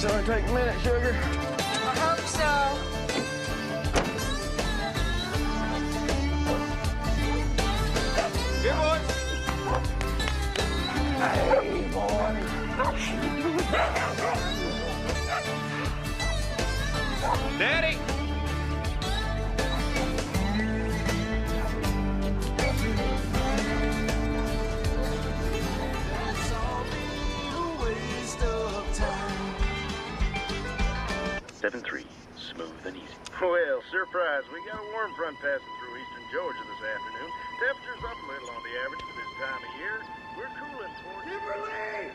This only take a minute, sugar. I hope so. Here, boys. Hey, boy. Daddy. That's all a waste of time. 7-3, smooth and easy. Well, surprise, we got a warm front passing through eastern Georgia this afternoon. Temperature's up a little on the average for this time of year. We're cooling towards... Kimberly!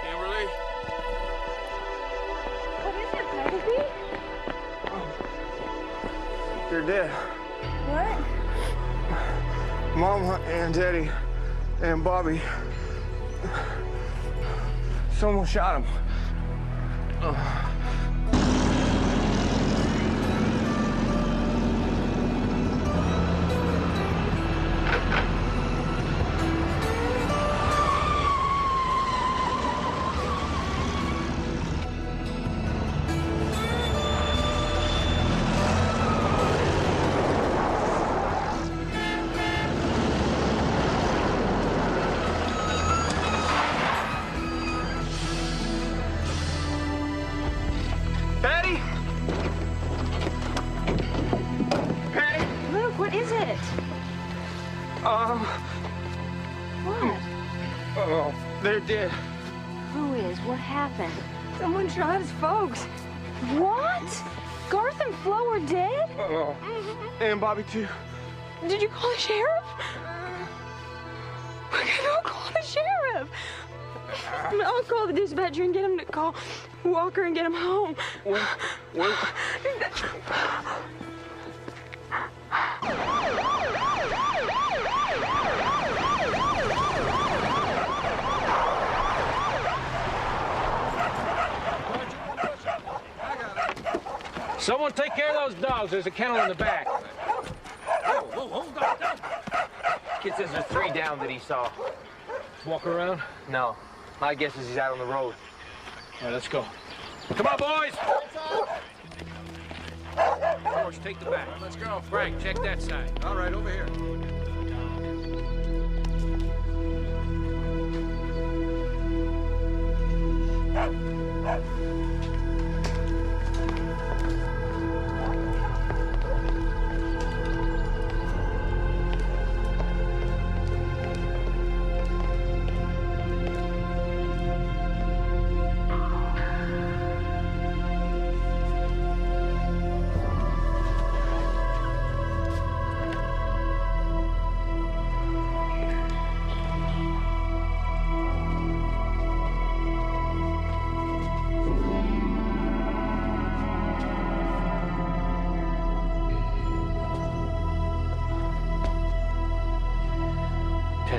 Kimberly. What is it, Legacy? They're dead. What? Mama and Daddy and Bobby. Someone shot him. Patty? Patty? Luke, what is it? What? Oh, they're dead. Who is? What happened? Someone shot his folks. What? Garth and Flo are dead? Oh, and Bobby too. Did you call the sheriff? Don't call the sheriff. I'll call the dispatcher and get him to call Walker and get him home. What? Someone take care of those dogs. There's a kennel in the back. Whoa, hold on. Kid says there's 3 down that he saw. Walk around. No. My guess is he's out on the road. All right, let's go. Come on, boys. George, take the back. Let's go. Frank, check that side. All right, over here.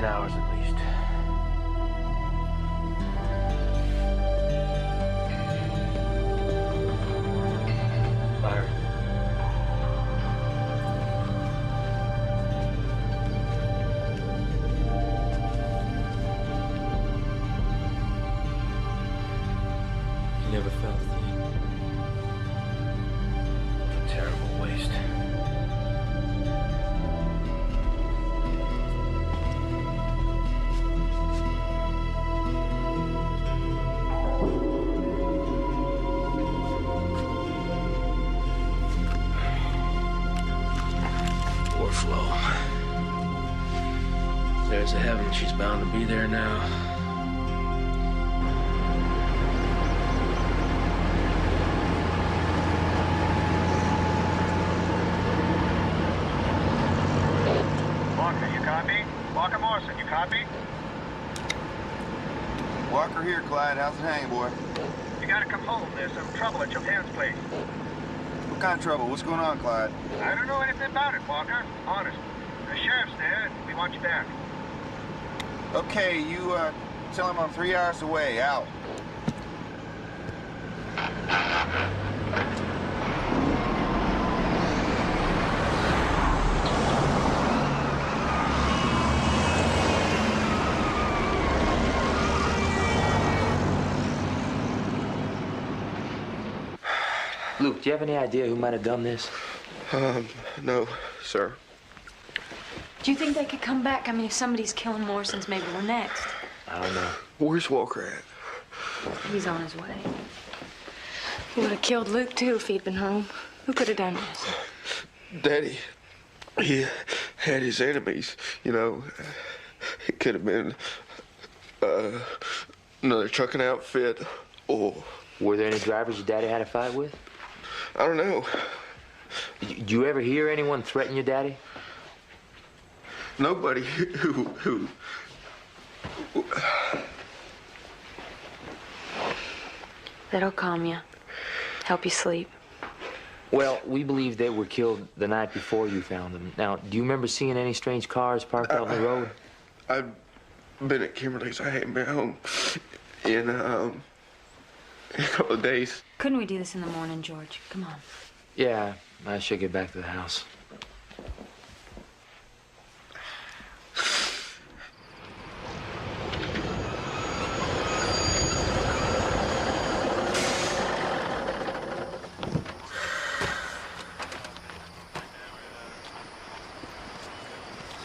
Hours at least. Byron. You never felt a thing. It's a terrible waste. There's a heaven, she's bound to be there now. Walker, you copy? Walker Morrison, you copy? Walker here, Clyde. How's it hanging, boy? You gotta come home. There's some trouble at your parents' place. What kind of trouble? What's going on, Clyde? I don't know anything about it, Walker. Honest. The sheriff's there, and we want you back. Okay, you, tell him I'm 3 hours away. Out. Luke, do you have any idea who might have done this? No, sir. Do you think they could come back? I mean, if somebody's killing Morrisons, maybe we're next. I don't know. Where's Walker at? He's on his way. He would have killed Luke, too, if he'd been home. Who could have done this? Daddy, he had his enemies, you know. It could have been another trucking outfit, or... Were there any drivers your daddy had a fight with? I don't know. Did you ever hear anyone threaten your daddy? Nobody who... That'll calm you. Help you sleep. Well, we believe they were killed the night before you found them. Now, do you remember seeing any strange cars parked out on the road? I've been at Kimberly's. I haven't been home in a couple of days. Couldn't we do this in the morning, George? Come on. Yeah, I should get back to the house.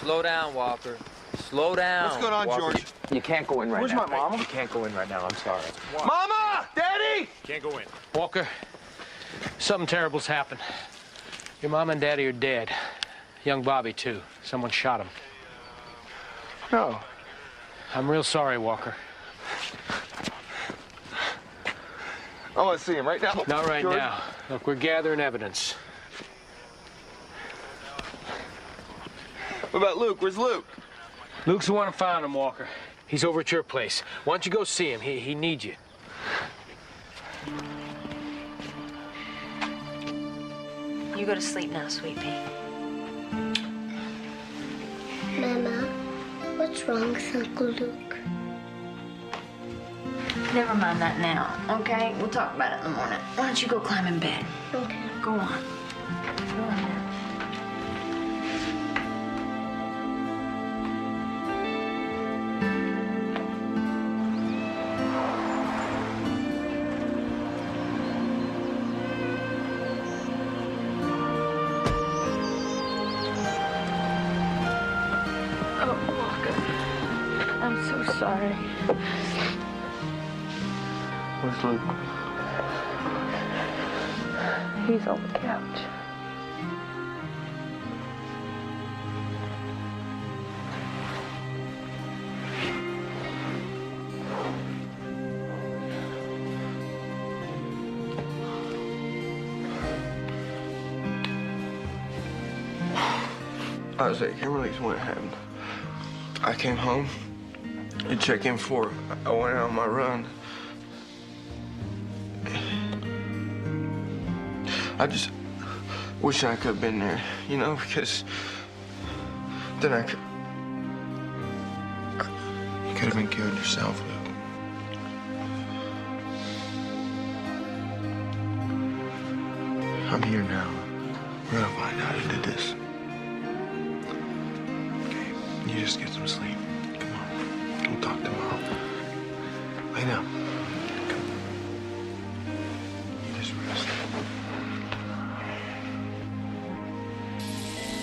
Slow down, Walker. Slow down. What's going on, Walker? George? You can't go in right Where's now. my mama? You can't go in right now. I'm sorry. Mama! Daddy! Can't go in. Walker, something terrible's happened. Your mom and daddy are dead. Young Bobby, too. Someone shot him. No. I'm real sorry, Walker. I want to see him right now. Not right George. now. Look, we're gathering evidence. What about Luke? Where's Luke? Luke's the one who found him, Walker. He's over at your place. Why don't you go see him? He needs you. You go to sleep now, sweet pea. Mama, what's wrong with Uncle Luke? Never mind that now, okay? We'll talk about it in the morning. Why don't you go climb in bed? Okay. Go on. Go on now. Sorry. Where's Luke? He's on the couch. I was at Kimberly's when it happened. I came home to check in before I went out on my run. I just wish I could have been there, you know, because then I could... You could have been killed yourself, Luke. I'm here now. We're gonna find out who did this. Okay, you just get some sleep. Come on. We'll talk tomorrow. Lay down. Come. You just rest.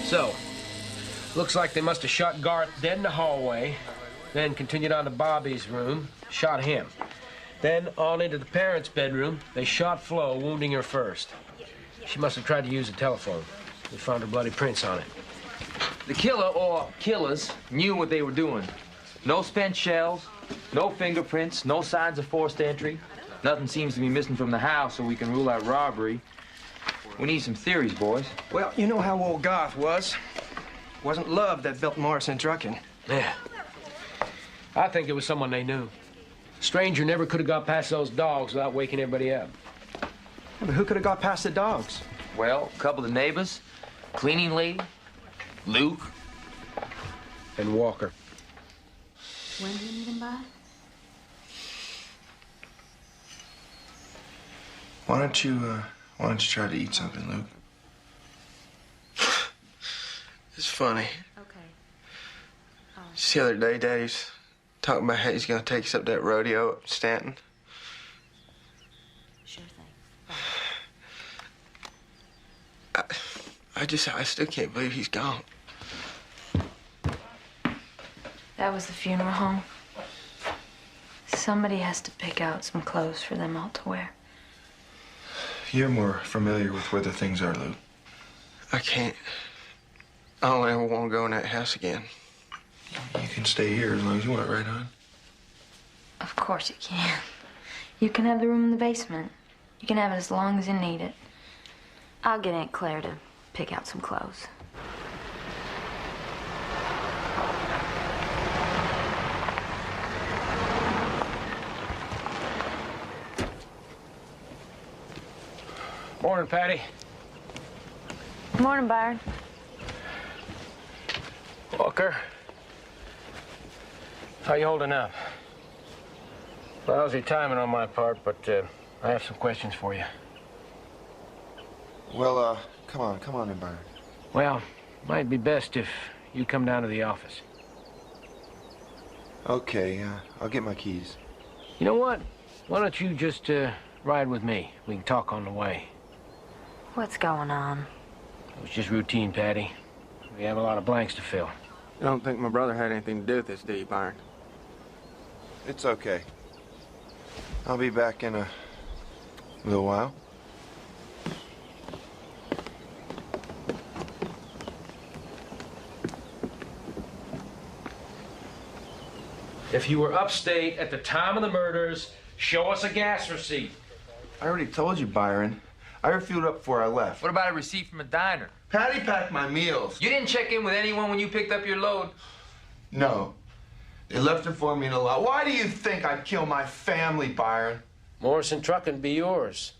So, looks like they must have shot Garth dead in the hallway, then continued on to Bobby's room, shot him. Then on into the parents' bedroom, they shot Flo, wounding her first. She must have tried to use the telephone. We found her bloody prints on it. The killer, or killers, knew what they were doing. No spent shells, no fingerprints, no signs of forced entry. Nothing seems to be missing from the house, so we can rule out robbery. We need some theories, boys. Well, you know how old Garth was. It wasn't love that built Morrison trucking. Yeah. I think it was someone they knew. Stranger never could have got past those dogs without waking everybody up. Yeah, but who could have got past the dogs? Well, a couple of neighbors, cleaning lady, Luke, and Walker. When do you need him by? Why don't you try to eat something, Luke? It's funny. Okay. Just the other day, Daddy's talking about how he's gonna take us up that rodeo up in Stanton. Sure thing. Bye. I still can't believe he's gone. That was the funeral home. Somebody has to pick out some clothes for them all to wear. You're more familiar with where the things are, Luke. I can't. I don't ever want to go in that house again. You can stay here as long as you want, right, hon? Of course you can. You can have the room in the basement. You can have it as long as you need it. I'll get Aunt Claire to pick out some clothes. Morning, Patty. Morning, Byron. Walker. How you holding up? Lousy timing on my part, but I have some questions for you. Well, come on in, Byron. Well, might be best if you come down to the office. Okay, I'll get my keys. You know what? Why don't you just ride with me? We can talk on the way. What's going on? It was just routine, Patty. We have a lot of blanks to fill. You don't think my brother had anything to do with this, do you, Byron? It's okay. I'll be back in a little while. If you were upstate at the time of the murders, show us a gas receipt. I already told you, Byron. I refueled up before I left. What about a receipt from a diner? Patty packed my meals. You didn't check in with anyone when you picked up your load? No. They left it for me in a lot. Why do you think I'd kill my family, Byron? Morrison Truckin' be yours.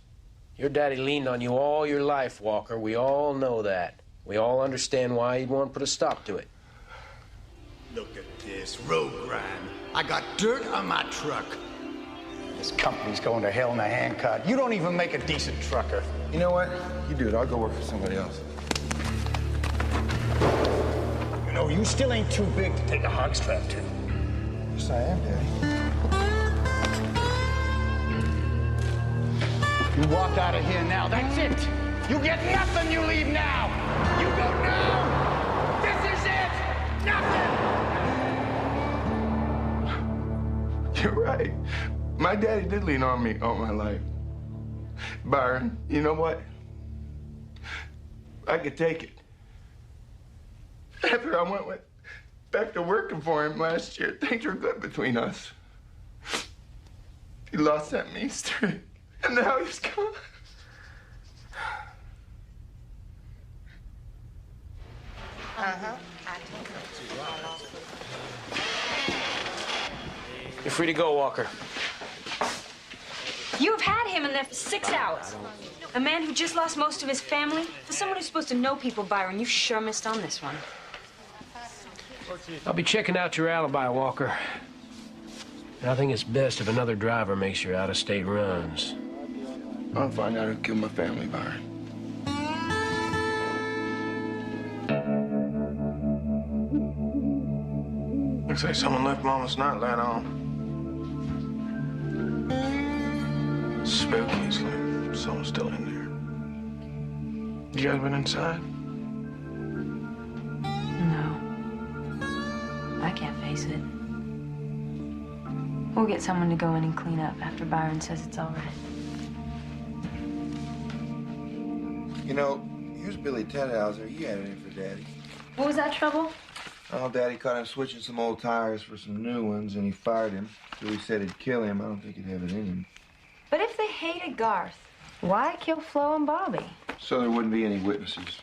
Your daddy leaned on you all your life, Walker. We all know that. We all understand why he'd want to put a stop to it. Look at this road grind. I got dirt on my truck. This company's going to hell in a handcart. You don't even make a decent trucker. You know what? You do it. I'll go work for somebody else. You know, you still ain't too big to take a hog strap to. Yes, I am, Daddy. You walk out of here now. That's it. You get nothing. You leave now. You go now. This is it. Nothing. You're right. My daddy did lean on me all my life. Byron, you know what? I could take it. After I went back to working for him last year, things were good between us. He lost that mean streak, and now he's gone. You're free to go, Walker. You've had him in there for 6 hours. A man who just lost most of his family. For someone who's supposed to know people, Byron, you sure missed on this one. I'll be checking out your alibi, Walker. I think it's best if another driver makes your out-of-state runs. I'll find out who killed my family, Byron. Looks like someone left Mama's nightlight on. Spooky. It's like someone's still in there. You guys been inside? No. I can't face it. We'll get someone to go in and clean up after Byron says it's all right. You know, here's Billy Tedhauser. He had it in for Daddy. What was that trouble? Oh, Daddy caught him switching some old tires for some new ones, and he fired him. Billy said he'd kill him. I don't think he'd have it in him. But if they hated Garth, why kill Flo and Bobby? So there wouldn't be any witnesses.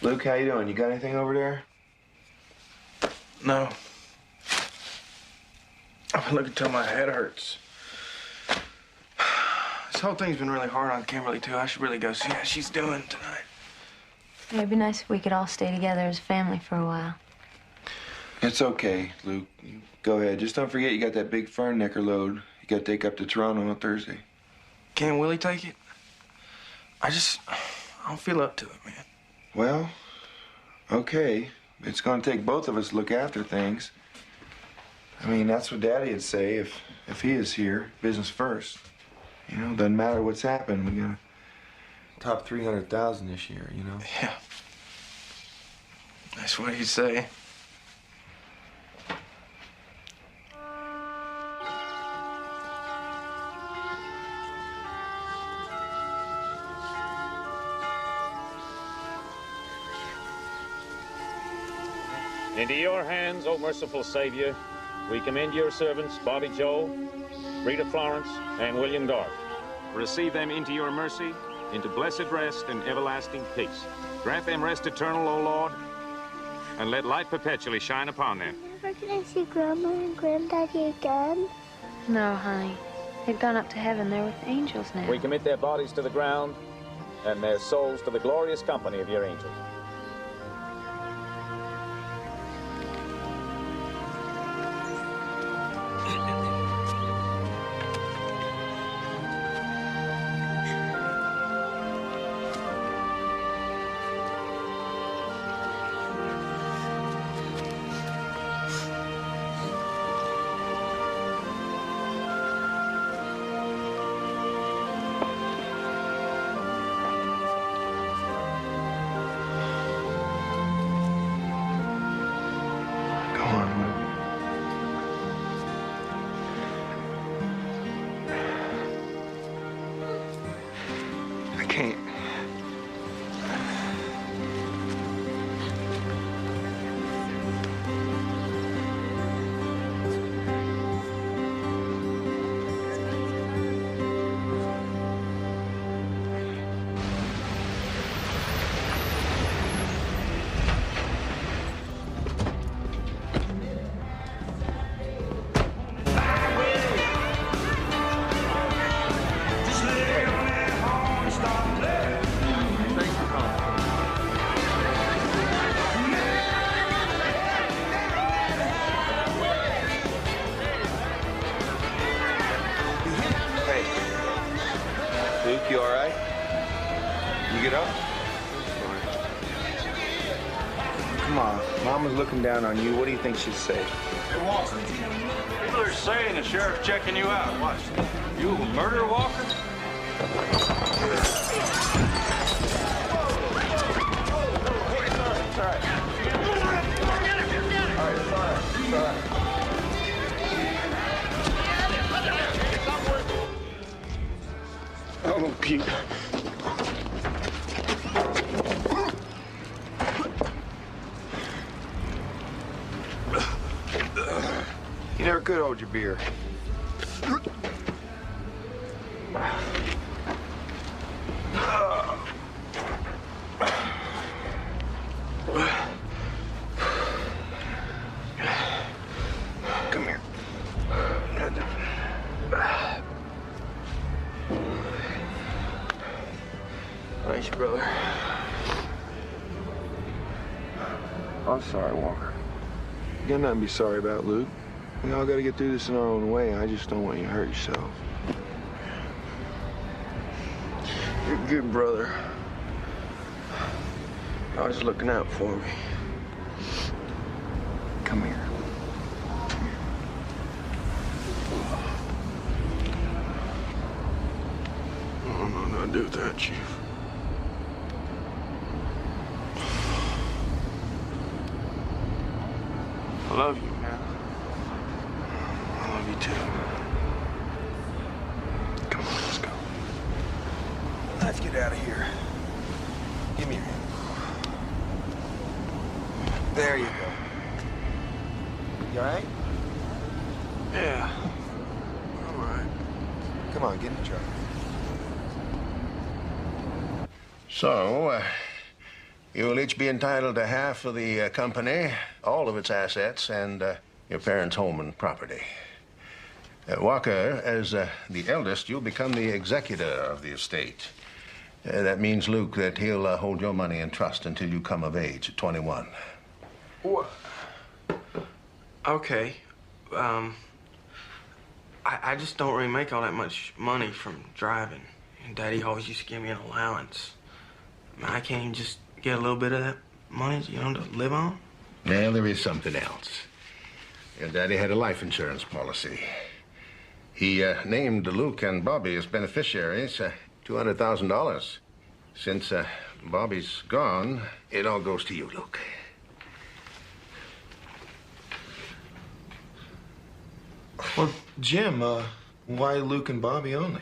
Luke, how you doing? You got anything over there? No. I've been looking till my head hurts. This whole thing's been really hard on Kimberly, too. I should really go see how she's doing tonight. It'd be nice if we could all stay together as a family for a while. It's okay, Luke. You go ahead. Just don't forget you got that big fern necker load you got to take up to Toronto on Thursday. Can Willie take it? I don't feel up to it, man. Well, okay. It's going to take both of us to look after things. I mean, that's what Daddy'd say if he is here. Business first. You know, doesn't matter what's happened. We got top 300,000 this year, you know? Yeah. That's what he'd say. Into your hands, O merciful Savior, we commend your servants, Bobby Joe, Rita Florence, and William Garth. Receive them into your mercy, into blessed rest and everlasting peace. Grant them rest eternal, O Lord, and let light perpetually shine upon them. Never can I see Grandma and Granddaddy again? No, honey. They've gone up to heaven. They're with angels now. We commit their bodies to the ground and their souls to the glorious company of your angels. I can't. Luke, you all right? You get up? Come on. Mama's looking down on you. What do you think she'd say? Hey, Walker. People are saying the sheriff's checking you out. What? You a murder, Walker? Oh, Pete. You never could hold your beer. Come here. Thanks, brother. I'm sorry, Walker. You got nothing to be sorry about, Luke. We all got to get through this in our own way. I just don't want you to hurt yourself. You're a good brother. Always looking out for me. Come here. Oh, no, not do that, Chief. I love you, man. I love you too. Come on, let's go. Let's get out of here. Give me your hand. There you go. You all right? Yeah. All right. Come on, get in the truck. So, you will each be entitled to half of the company, all of its assets, and your parents' home and property. Walker, as the eldest, you'll become the executor of the estate. That means, Luke, that he'll hold your money in trust until you come of age at 21. What? Okay. I just don't really make all that much money from driving. And Daddy always used to give me an allowance. I can't even just get a little bit of that money, you know, to live on? Well, there is something else. Your daddy had a life insurance policy. He named Luke and Bobby as beneficiaries, $200,000. Since Bobby's gone, it all goes to you, Luke. Well, Jim, why Luke and Bobby only?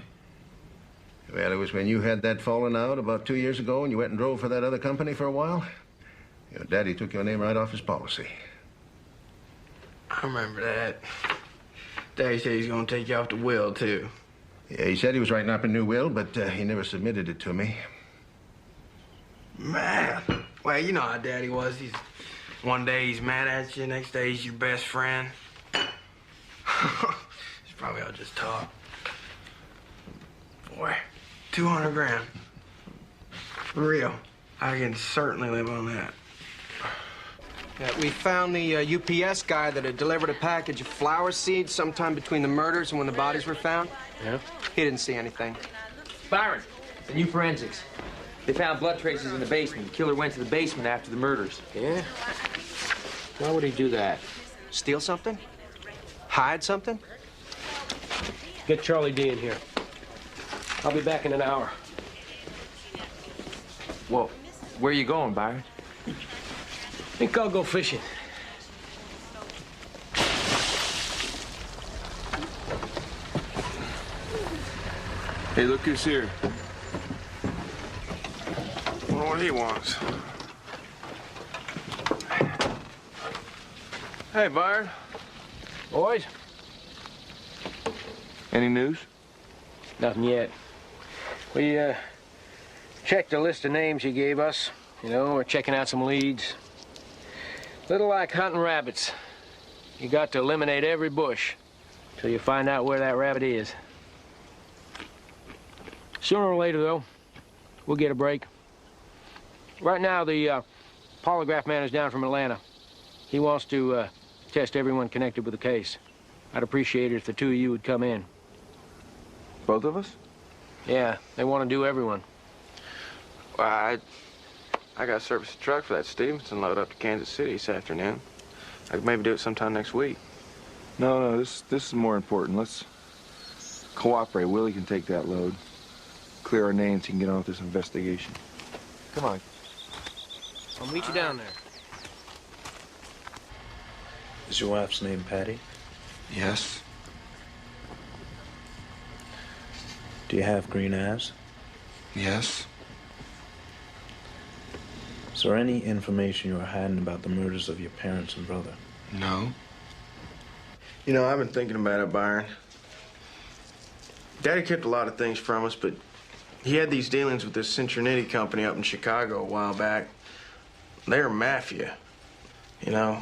Well, it was when you had that falling out about 2 years ago and you went and drove for that other company for a while. Your daddy took your name right off his policy. I remember that. Daddy said he's gonna take you off the will, too. Yeah, he said he was writing up a new will, but he never submitted it to me. Man. Well, you know how Daddy was. One day he's mad at you, next day he's your best friend. It's probably all just talk. Boy, 200 grand. For real. I can certainly live on that. Yeah, we found the UPS guy that had delivered a package of flower seeds sometime between the murders and when the bodies were found. Yeah? He didn't see anything. Byron, the new forensics. They found blood traces in the basement. The killer went to the basement after the murders. Yeah? Why would he do that? Steal something? Hide something? Get Charlie D in here. I'll be back in an hour. Well, where are you going, Byron? I think I'll go fishing. Hey, look who's here. I wonder what he wants. Hey, Byron. Boys? Any news? Nothing yet. We, checked the list of names you gave us. You know, we're checking out some leads. Little like hunting rabbits. You got to eliminate every bush till you find out where that rabbit is. Sooner or later, though, we'll get a break. Right now, the polygraph man is down from Atlanta. He wants to test everyone connected with the case. I'd appreciate it if the two of you would come in. Both of us? Yeah, they want to do everyone. Well, I got to service a truck for that Stevenson load up to Kansas City this afternoon. I could maybe do it sometime next week. No, this is more important. Let's cooperate. Willie can take that load. Clear our names and get on with this investigation. Come on. I'll meet you down there. Is your wife's name Patty? Yes. Do you have green eyes? Yes. Is there any information you are hiding about the murders of your parents and brother? No. You know, I've been thinking about it, Byron. Daddy kept a lot of things from us, but he had these dealings with this Cincinnati company up in Chicago a while back. They were mafia. You know,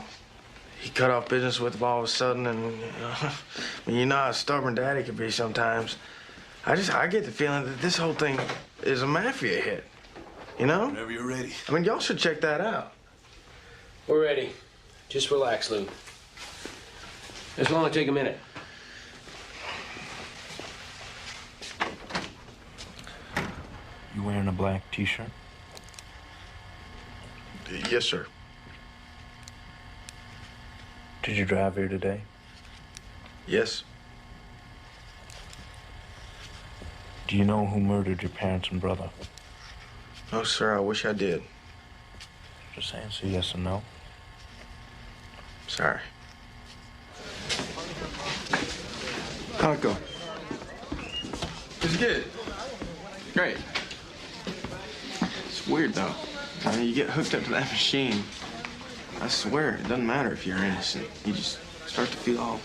he cut off business with them all of a sudden, and you know how stubborn Daddy can be sometimes. I get the feeling that this whole thing is a mafia hit. You know? Whenever you're ready. I mean, y'all should check that out. We're ready. Just relax, Lou. This will only take a minute. You wearing a black t-shirt? Yes, sir. Did you drive here today? Yes. Do you know who murdered your parents and brother? No, sir, I wish I did. Just answer yes or no. Sorry. How'd it go? It's good. Great. It's weird, though. I mean, you get hooked up to that machine. I swear, it doesn't matter if you're innocent. You just start to feel all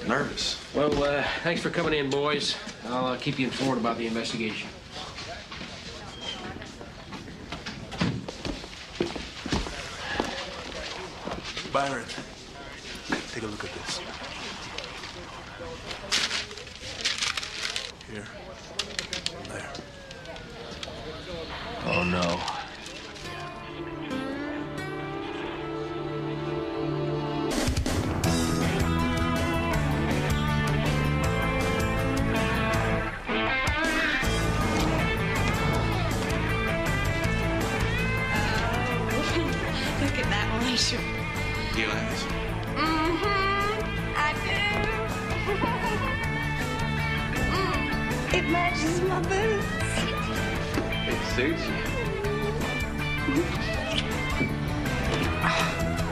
nervous. Well, thanks for coming in, boys. I'll keep you informed about the investigation. Byron, take a look at this. Here. And there. Oh, no. Look at that glacier. You like this? Mm-hmm. It matches my boots. It suits you.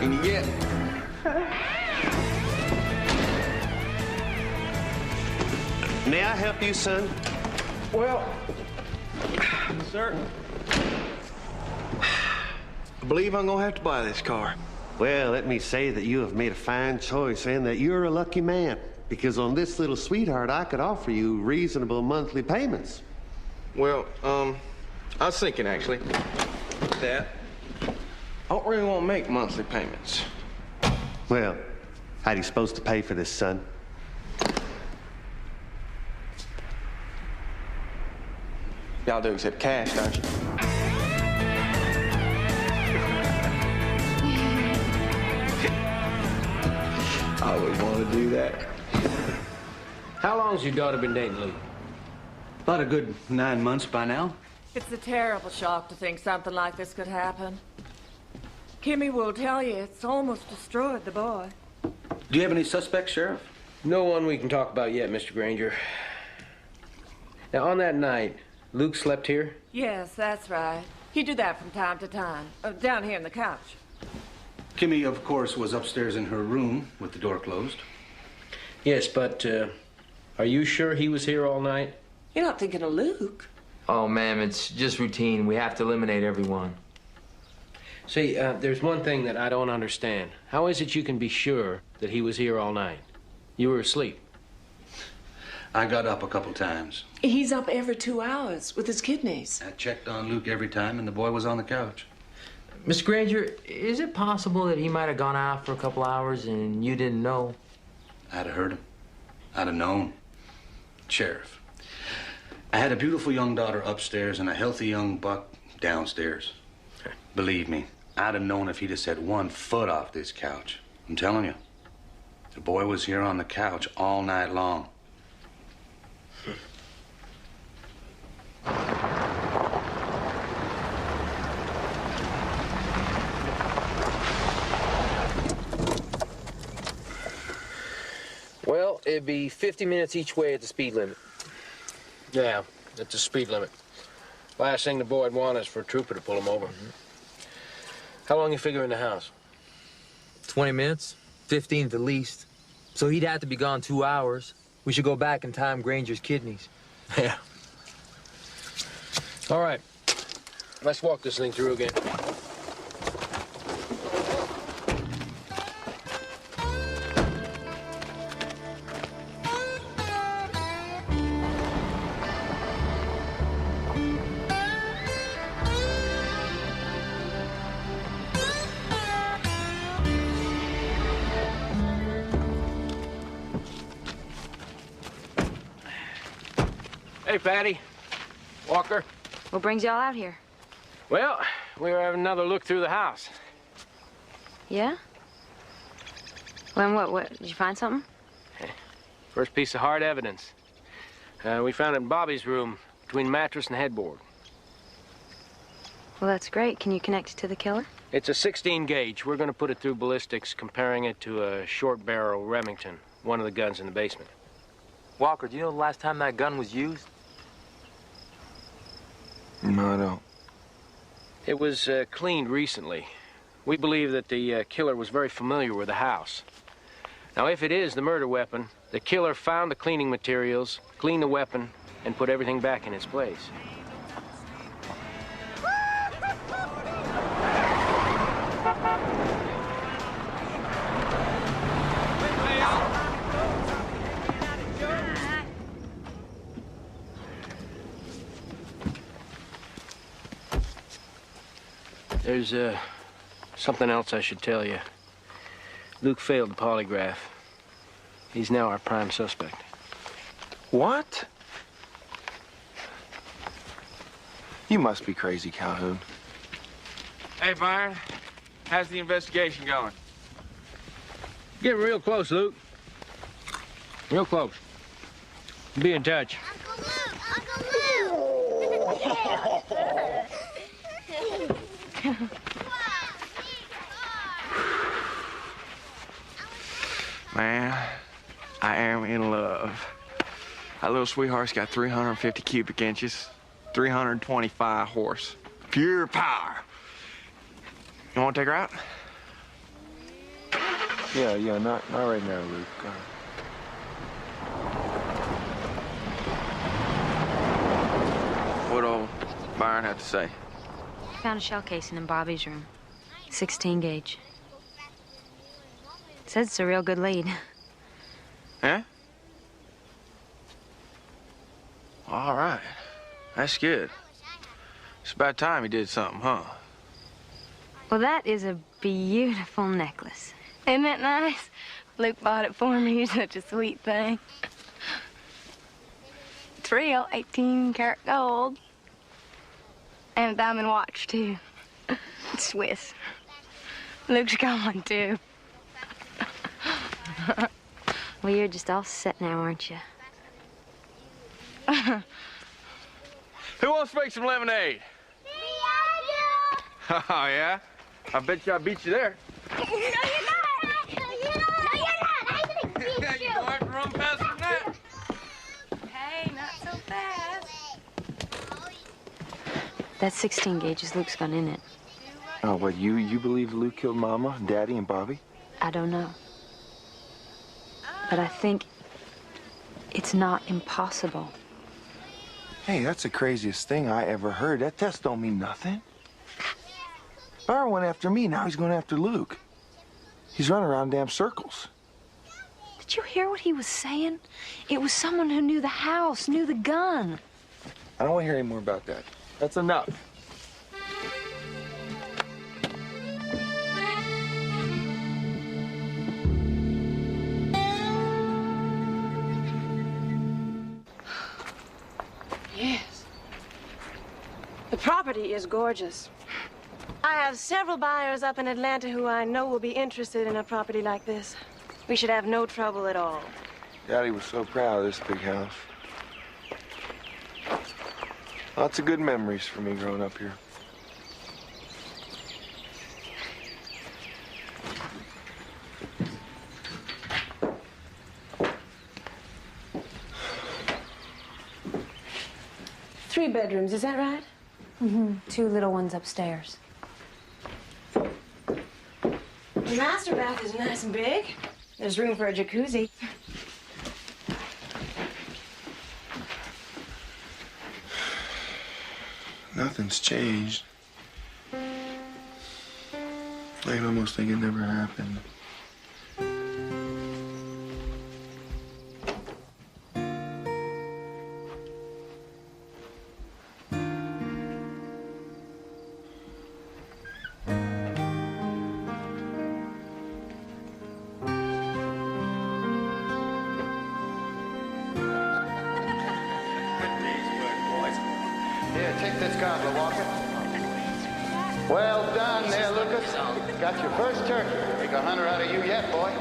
Can you get it? May I help you, son? Well, Sir, I believe I'm gonna have to buy this car. Well, let me say that you have made a fine choice and that you're a lucky man. Because on this little sweetheart, I could offer you reasonable monthly payments. Well, I was thinking actually that I don't really want to make monthly payments. Well, how are you supposed to pay for this, son? Y'all do accept cash, don't you? I always wanted to do that. How long's your daughter been dating Luke? About a good 9 months by now. It's a terrible shock to think something like this could happen. Kimmy will tell you it's almost destroyed the boy. Do you have any suspects, Sheriff? No one we can talk about yet, Mr. Granger. Now, on that night, Luke slept here? Yes, that's right. He'd do that from time to time. Down here on the couch. Kimmy, of course, was upstairs in her room with the door closed. Yes, but are you sure he was here all night? You're not thinking of Luke? Oh, ma'am, it's just routine. We have to eliminate everyone. See, there's one thing that I don't understand. How is it you can be sure that he was here all night? You were asleep. I got up a couple times. He's up every 2 hours with his kidneys. I checked on Luke every time, and the boy was on the couch. Miss Granger, is it possible that he might have gone out for a couple hours and you didn't know? I'd have heard him. I'd have known. Sheriff, I had a beautiful young daughter upstairs and a healthy young buck downstairs. Believe me, I'd have known if he'd have set 1 foot off this couch. I'm telling you. The boy was here on the couch all night long. Well, it'd be 50 minutes each way at the speed limit. Yeah, that's the speed limit. Last thing the boy'd want is for a trooper to pull him over. How long you figure in the house? 20 minutes, 15 at the least. So he'd have to be gone 2 hours. We should go back and time Granger's kidneys. Yeah. All right. Let's walk this thing through again. Hey, Patty. Walker. What brings y'all out here? Well, we were having another look through the house. Yeah? Well, what? Did you find something? First piece of hard evidence. We found it in Bobby's room, between mattress and headboard. Well, that's great. Can you connect it to the killer? It's a 16 gauge. We're going to put it through ballistics, comparing it to a short barrel Remington, one of the guns in the basement. Walker, do you know the last time that gun was used? No, I don't. It was cleaned recently. We believe that the killer was very familiar with the house. Now, if it is the murder weapon, the killer found the cleaning materials, cleaned the weapon, and put everything back in its place. There's something else I should tell you. Luke failed the polygraph. He's now our prime suspect. What? You must be crazy, Calhoun. Hey, Byron. How's the investigation going? Getting real close, Luke. Real close. Be in touch. Man, I am in love. That little sweetheart's got 350 cubic inches, 325 horse. Pure power. You want to take her out? Yeah, not right now, Luke. What old Byron have to say? Found a shell casing in Bobby's room. 16 gauge. Says it's a real good lead. Yeah? All right. That's good. It's about time he did something, huh? Well, that is a beautiful necklace. Isn't that nice? Luke bought it for me. He's such a sweet thing. It's real, 18-karat gold. And a diamond watch, too. It's Swiss. Luke's got one, too. Well, you're just all set now, aren't you? Who wants to make some lemonade? Me, I do. Oh, yeah? I bet you I beat you there. No, you're not. No, you're not. I'm gonna beat you. You don't have to run faster than that. Hey, not so fast. That 16 gauge is Luke's gun in it. Oh, what, you believe Luke killed Mama, Daddy, and Bobby? I don't know. But I think it's not impossible. Hey, that's the craziest thing I ever heard. That test don't mean nothing. Byron went after me, now he's going after Luke. He's running around damn circles. Did you hear what he was saying? It was someone who knew the house, knew the gun. I don't want to hear any more about that. That's enough. Yes. The property is gorgeous. I have several buyers up in Atlanta who I know will be interested in a property like this. We should have no trouble at all. Daddy was so proud of this big house. Lots of good memories for me growing up here. Three bedrooms, is that right? Mm-hmm. Two little ones upstairs. The master bath is nice and big. There's room for a jacuzzi. Nothing's changed. I almost think it never happened. Here, take this goblet, Walker. Well done there, Lucas. Got your first turkey. Make a hunter out of you yet, boy.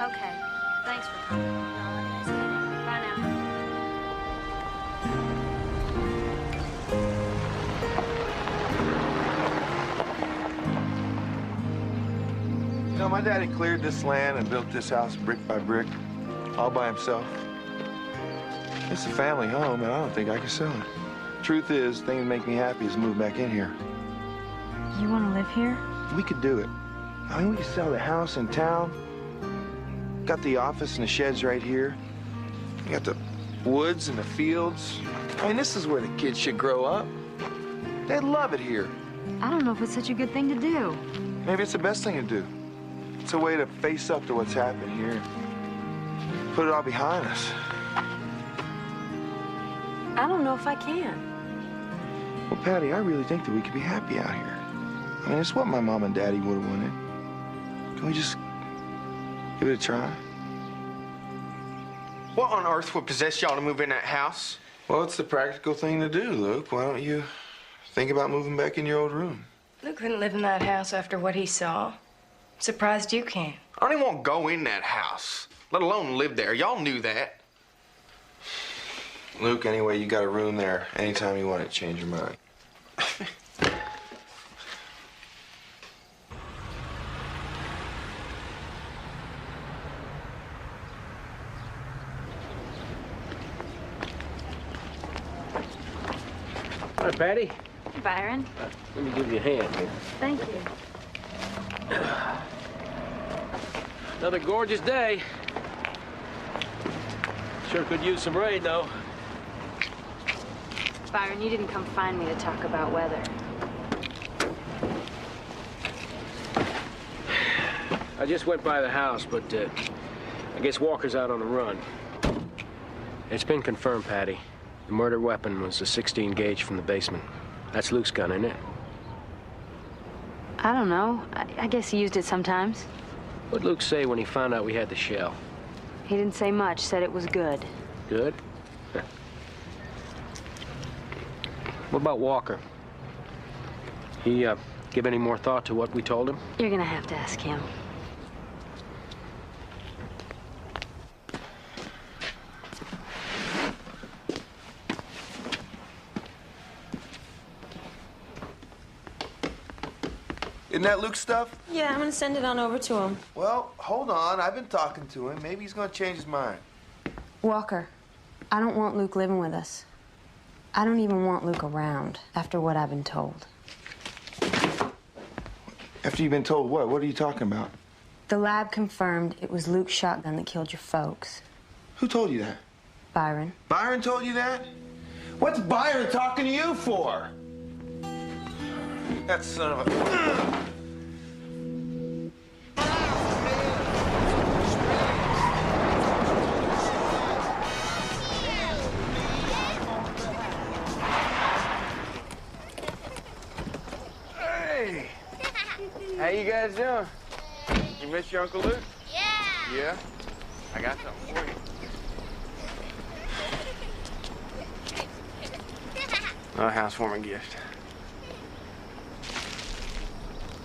Okay. Thanks for coming. Bye now. You know, my daddy cleared this land and built this house brick by brick, all by himself. It's a family home, and I don't think I can sell it. Truth is, the thing that make me happy is move back in here. You want to live here? We could do it. I mean, we could sell the house in town. Got the office and the sheds right here. We got the woods and the fields. I mean, this is where the kids should grow up. They'd love it here. I don't know if it's such a good thing to do. Maybe it's the best thing to do. It's a way to face up to what's happened here. Put it all behind us. I don't know if I can. Well, Patty, I really think that we could be happy out here. I mean, it's what my mom and daddy would have wanted. Can we just give it a try? What on earth would possess y'all to move in that house? Well, it's the practical thing to do, Luke. Why don't you think about moving back in your old room? Luke couldn't live in that house after what he saw. Surprised you can. I don't even want to go in that house, let alone live there. Y'all knew that. Luke, anyway, you got a room there anytime you want to change your mind. Hi, Patty. Byron. Let me give you a hand here. Thank you. Another gorgeous day. Sure could use some rain, though. Byron, you didn't come find me to talk about weather. I just went by the house, but I guess Walker's out on the run. It's been confirmed, Patty. The murder weapon was a 16 gauge from the basement. That's Luke's gun, isn't it? I don't know. I guess he used it sometimes. What'd Luke say when he found out we had the shell? He didn't say much, said it was good. Good? What about Walker? He give any more thought to what we told him? You're gonna have to ask him. Isn't that Luke's stuff? Yeah, I'm gonna send it on over to him. Well, hold on. I've been talking to him. Maybe he's gonna change his mind. Walker, I don't want Luke living with us. I don't even want Luke around after what I've been told. After you've been told what? What are you talking about? The lab confirmed it was Luke's shotgun that killed your folks. Who told you that? Byron. Byron told you that? What's Byron talking to you for? That son of a... Hey! How you guys doing? You miss your Uncle Luke? Yeah. Yeah? I got something for you. A housewarming gift.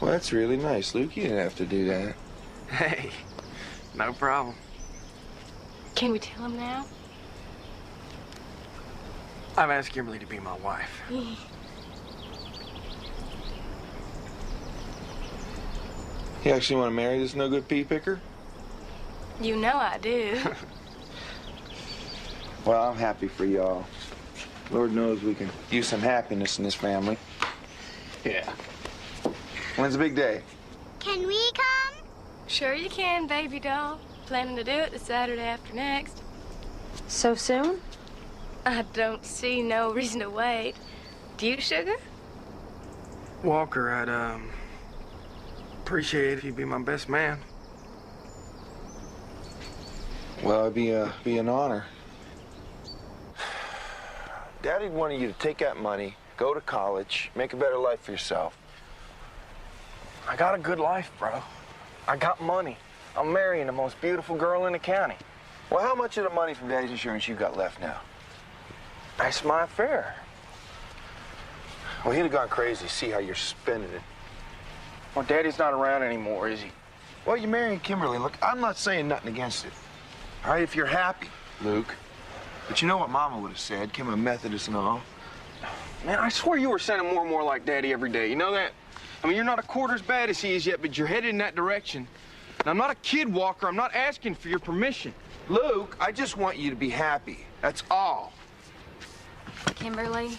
Well, that's really nice, Luke. You didn't have to do that. Hey, no problem. Can we tell him now? I've asked Kimberly to be my wife. You actually want to marry this no-good pea picker? You know I do. Well, I'm happy for y'all. Lord knows we can use some happiness in this family. Yeah. When's the big day? Can we come? Sure you can, baby doll. Planning to do it the Saturday after next. So soon? I don't see no reason to wait. Do you, sugar? Walker, I'd appreciate it if you'd be my best man. Well, it'd be an honor. Daddy wanted you to take that money, go to college, make a better life for yourself. I got a good life, bro. I got money. I'm marrying the most beautiful girl in the county. Well, how much of the money from Daddy's insurance you got left now? That's my affair. Well, he'd have gone crazy. See how you're spending it. Well, Daddy's not around anymore, is he? Well, you're marrying Kimberly. Look, I'm not saying nothing against it. All right, if you're happy, Luke. But you know what Mama would have said, Kim a Methodist and all. Man, I swear you were sounding more and more like Daddy every day. You know that? I mean, you're not a quarter as bad as he is yet, but you're headed in that direction. And I'm not a kid, Walker. I'm not asking for your permission. Luke, I just want you to be happy. That's all. Kimberly,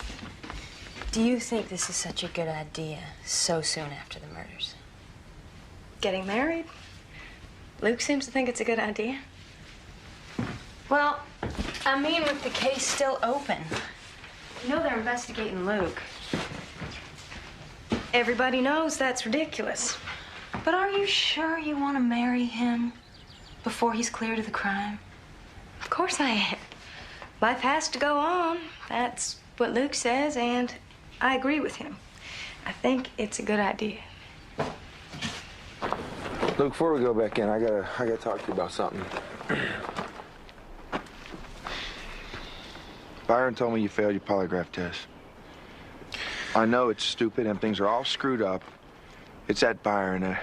do you think this is such a good idea so soon after the murders? Getting married? Luke seems to think it's a good idea. Well, I mean, with the case still open. You know they're investigating Luke. Everybody knows that's ridiculous. But are you sure you want to marry him before he's cleared of the crime? Of course I am. Life has to go on. That's what Luke says, and I agree with him. I think it's a good idea. Luke, before we go back in, I gotta talk to you about something. Byron told me you failed your polygraph test. I know it's stupid and things are all screwed up. It's that Byron.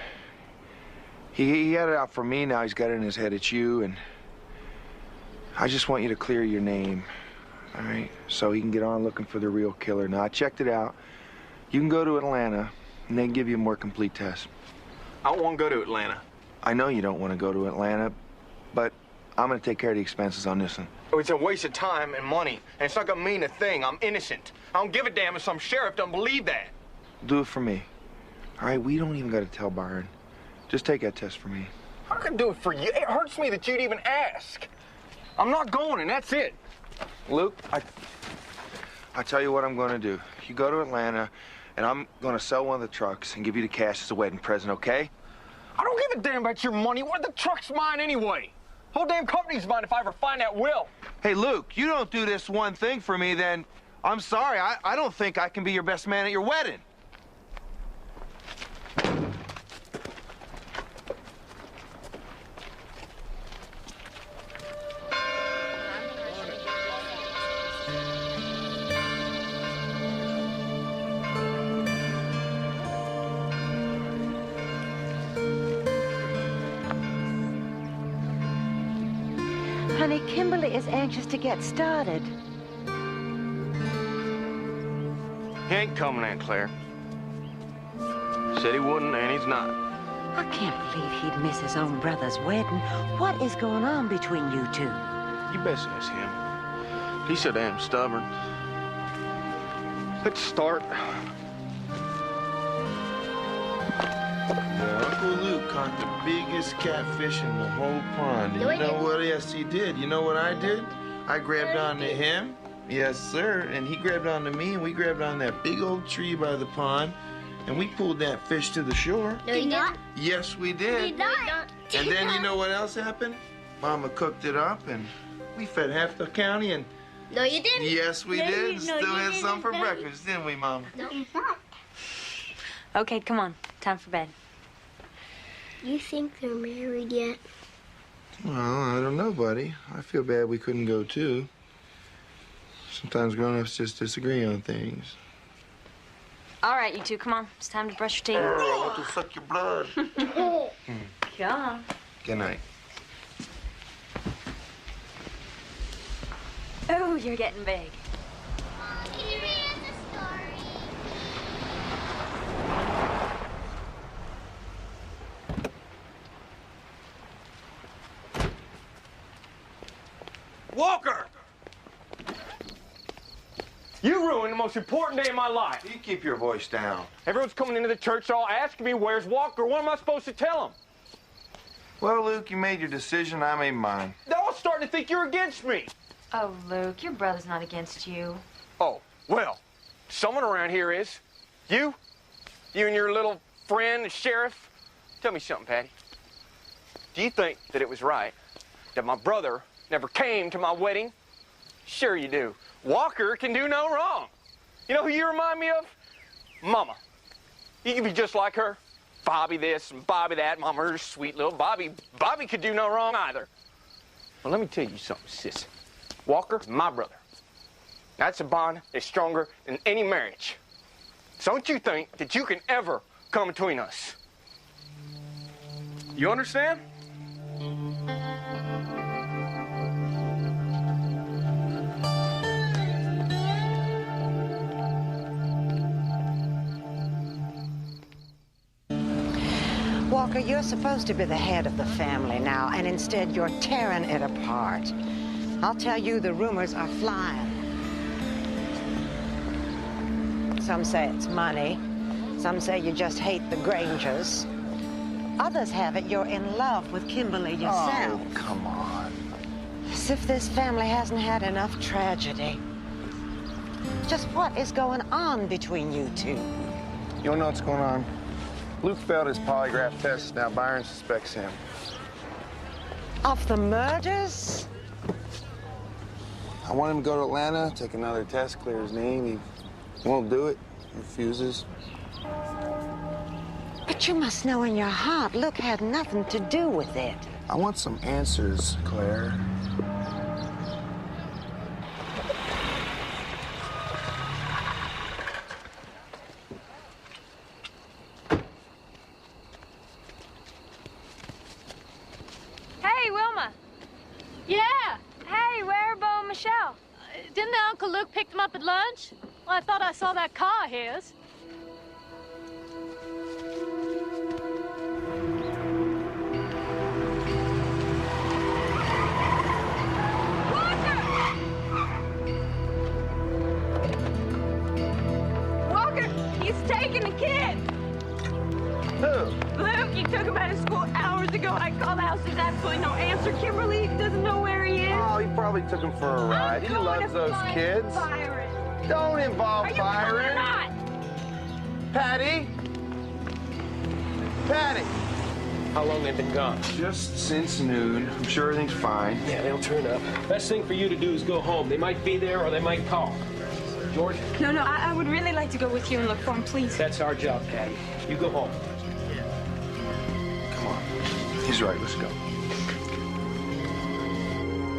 He had it out for me, now he's got it in his head it's you, and I just want you to clear your name. All right, so he can get on looking for the real killer. Now, I checked it out. You can go to Atlanta, and they can give you a more complete test. I don't want to go to Atlanta. I know you don't want to go to Atlanta, but I'm going to take care of the expenses on this one. Oh, it's a waste of time and money, and it's not going to mean a thing. I'm innocent. I don't give a damn if some sheriff don't believe that. Do it for me. All right, we don't even got to tell Byron. Just take that test for me. I can do it for you. It hurts me that you'd even ask. I'm not going, and that's it. Luke, I tell you what I'm going to do. You go to Atlanta, and I'm going to sell one of the trucks and give you the cash as a wedding present, okay? I don't give a damn about your money. What, the truck's mine anyway. Whole damn company's mine if I ever find that will. Hey, Luke, you don't do this one thing for me, then I'm sorry. I don't think I can be your best man at your wedding. Honey, Kimberly is anxious to get started. He ain't coming, Aunt Claire. Said he wouldn't, and he's not. I can't believe he'd miss his own brother's wedding. What is going on between you two? You best ask him. He's so damn stubborn. Let's start. Uncle Luke caught the biggest catfish in the whole pond. And you know what else he did? You know what I did? I grabbed onto him. Yes, sir. And he grabbed onto me, and we grabbed on that big old tree by the pond, and we pulled that fish to the shore. No, you didn't. Yes, we did. We not. And then you know what else happened? Mama cooked it up, and we fed half the county, and... No, you didn't. Yes, we did. No, Still you had didn't. some for No, breakfast, didn't we, Mama? No, you not. Okay, come on. Time for bed. You think they're married yet? Well, I don't know, buddy. I feel bad we couldn't go, too. Sometimes grown-ups just disagree on things. All right, you two, come on. It's time to brush your teeth. I want to suck your blood. Come on. Good night. Oh, you're getting big. Can you read us a story? Walker! You ruined the most important day of my life. You keep your voice down. Everyone's coming into the church all asking me, where's Walker? What am I supposed to tell them? Well, Luke, you made your decision. I made mine. They're all starting to think you're against me. Oh, Luke, your brother's not against you. Oh, well, someone around here is. You? You and your little friend, the sheriff? Tell me something, Patty. Do you think that it was right that my brother never came to my wedding? Sure you do. Walker can do no wrong. You know who you remind me of? Mama. You can be just like her. Bobby this and Bobby that. Mama, her sweet little Bobby. Bobby could do no wrong either. Well, let me tell you something, sis. Walker, my brother. That's a bond that's stronger than any marriage. So don't you think that you can ever come between us. You understand? Walker, you're supposed to be the head of the family now, and instead you're tearing it apart. I'll tell you, the rumors are flying. Some say it's money. Some say you just hate the Grangers. Others have it you're in love with Kimberly yourself. Oh, come on. As if this family hasn't had enough tragedy. Just what is going on between you two? You don't know what's going on. Luke failed his polygraph test. Now Byron suspects him. Of the murders? I want him to go to Atlanta, take another test, clear his name. He won't do it. He refuses. But you must know in your heart Luke had nothing to do with it. I want some answers, Claire. Hey, Wilma. Yeah. Hey, where are Bo and Michelle? didn't Uncle Luke pick them up at lunch? Well, I thought I saw that car of his. Walker, he's taking the kid. Who? Luke, he took him out of school hours ago. I called the house. There's absolutely no answer. Kimberly doesn't know where he is. Oh, he probably took him for a ride. He loves those kids. Don't involve Byron. Patty? Patty! How long they been gone? Just since noon. I'm sure everything's fine. Yeah, they'll turn up. Best thing for you to do is go home. They might be there or they might call. George? No, I would really like to go with you and look for him, please. That's our job, Patty. You go home. Come on. He's right. Let's go.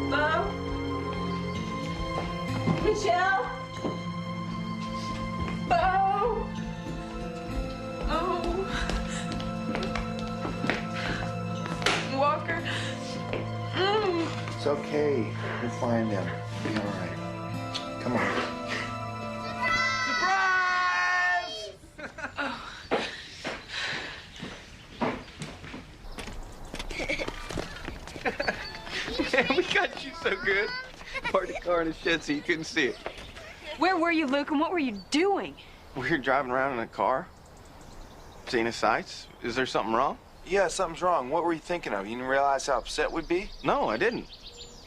Bo? Michelle? Bo? Oh. Walker? It's okay. We'll find them. Be all right. Come on. Man, we got you so good. Parked the car in the shed so you couldn't see it. Where were you, Luke, and what were you doing? We're driving around in a car, seeing the sights. Is there something wrong? Yeah, something's wrong. What were you thinking of? You didn't realize how upset we'd be? No, I didn't.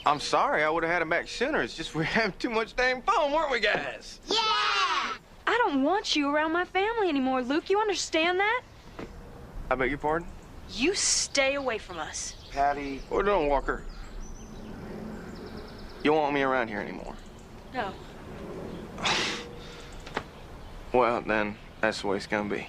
I'm sorry. I would have had him back sooner. It's just we're having too much dang fun, weren't we, guys? Yeah! I don't want you around my family anymore, Luke. You understand that? I beg your pardon? You stay away from us. Patty. What are you doing, Walker? You don't want me around here anymore? No. Well, then, that's the way it's gonna be.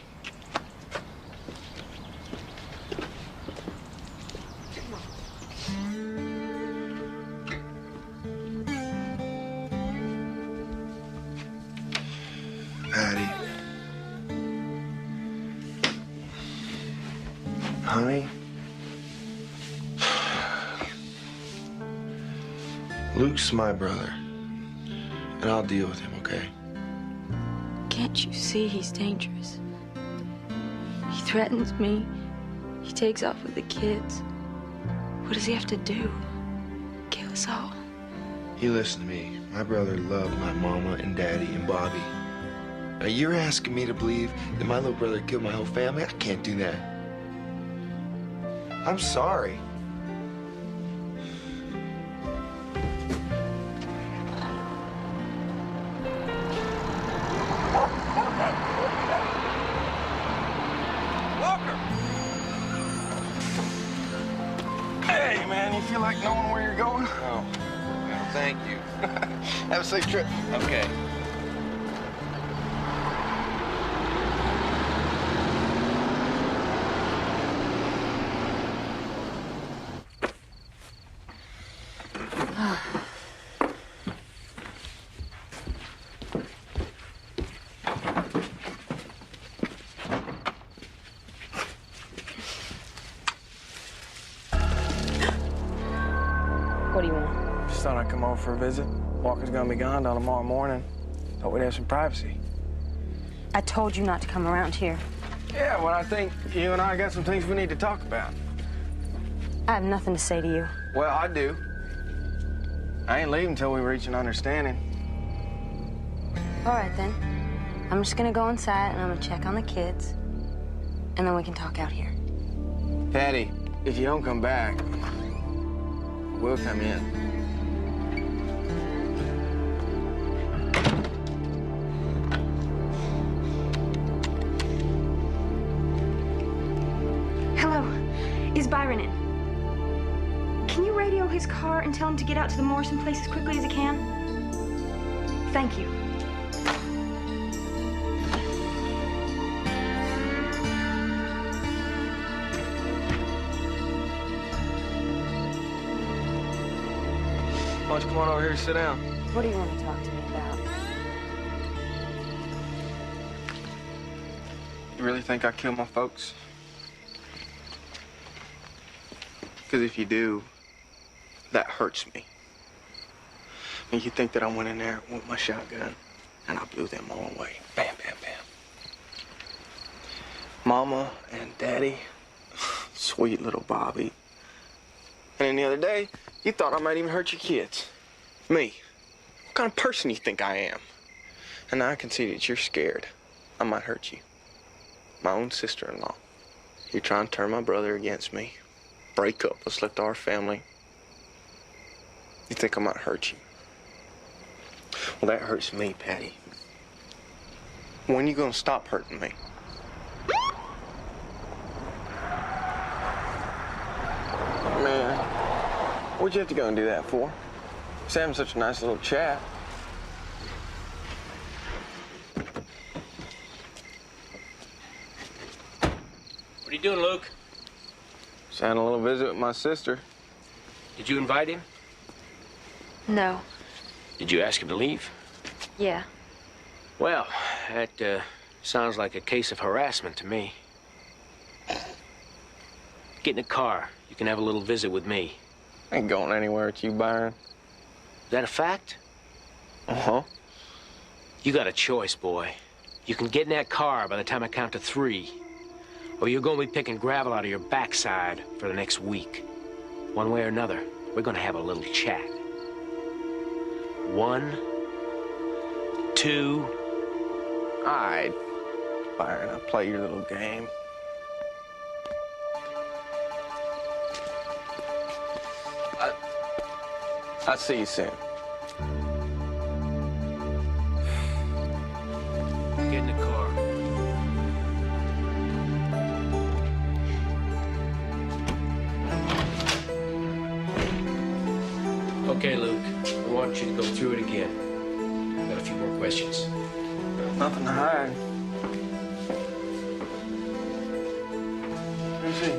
Patty. Honey? Luke's my brother, and I'll deal with him, okay? Can't you see he's dangerous? He threatens me. He takes off with the kids. What does he have to do? Kill us all? You listen to me. My brother loved my mama and daddy and Bobby. Now you're asking me to believe that my little brother killed my whole family? I can't do that. I'm sorry. Hey, man, you feel like knowing where you're going? Oh, well, thank you. Have a safe trip. Okay. What do you want? Just thought I'd come over for a visit. Walker's gonna be gone till tomorrow morning. Thought we'd have some privacy. I told you not to come around here. Yeah, well, I think you and I got some things we need to talk about. I have nothing to say to you. Well, I do. I ain't leaving until we reach an understanding. All right, then. I'm just gonna go inside and I'm gonna check on the kids. And then we can talk out here. Patty, if you don't come back, we'll come in. Hello. Is Byron in? Can you radio his car and tell him to get out to the Morrison place as quickly as he can? Thank you. Why don't you come on over here and sit down? What do you want to talk to me about? You really think I killed my folks? Because if you do, that hurts me. And you think that I went in there with my shotgun, and I blew them all away. Bam, bam, bam. Mama and Daddy, sweet little Bobby. And then the other day, you thought I might even hurt your kids. Me. What kind of person do you think I am? And now I can see that you're scared. I might hurt you. My own sister-in-law. You're trying to turn my brother against me. Break up. Let's let our family. You think I might hurt you? Well, that hurts me, Patty. When you gonna stop hurting me? Man, what'd you have to go and do that for? Just having such a nice little chat. What are you doing, Luke? Just having a little visit with my sister. Did you invite him? No. Did you ask him to leave? Yeah. Well, that sounds like a case of harassment to me. Get in the car. You can have a little visit with me. I ain't going anywhere with you, Byron. Is that a fact? Uh-huh. You got a choice, boy. You can get in that car by the time I count to 3. Or you're going to be picking gravel out of your backside for the next week. One way or another, we're going to have a little chat. 1, 2. All right, Byron, I'll play your little game. I'll see you soon. Get in the car. Okay, Luke. I want you to go through it again. I've got a few more questions. Nothing to hide. Who's he?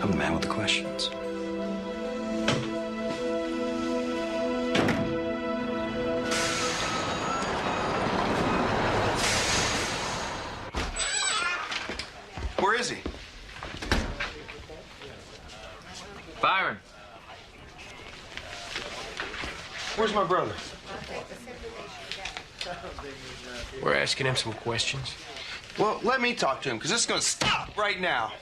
I'm the man with the questions. Where is he? Byron. Where's my brother? We're asking him some questions. Well, let me talk to him, because this is going to stop right now.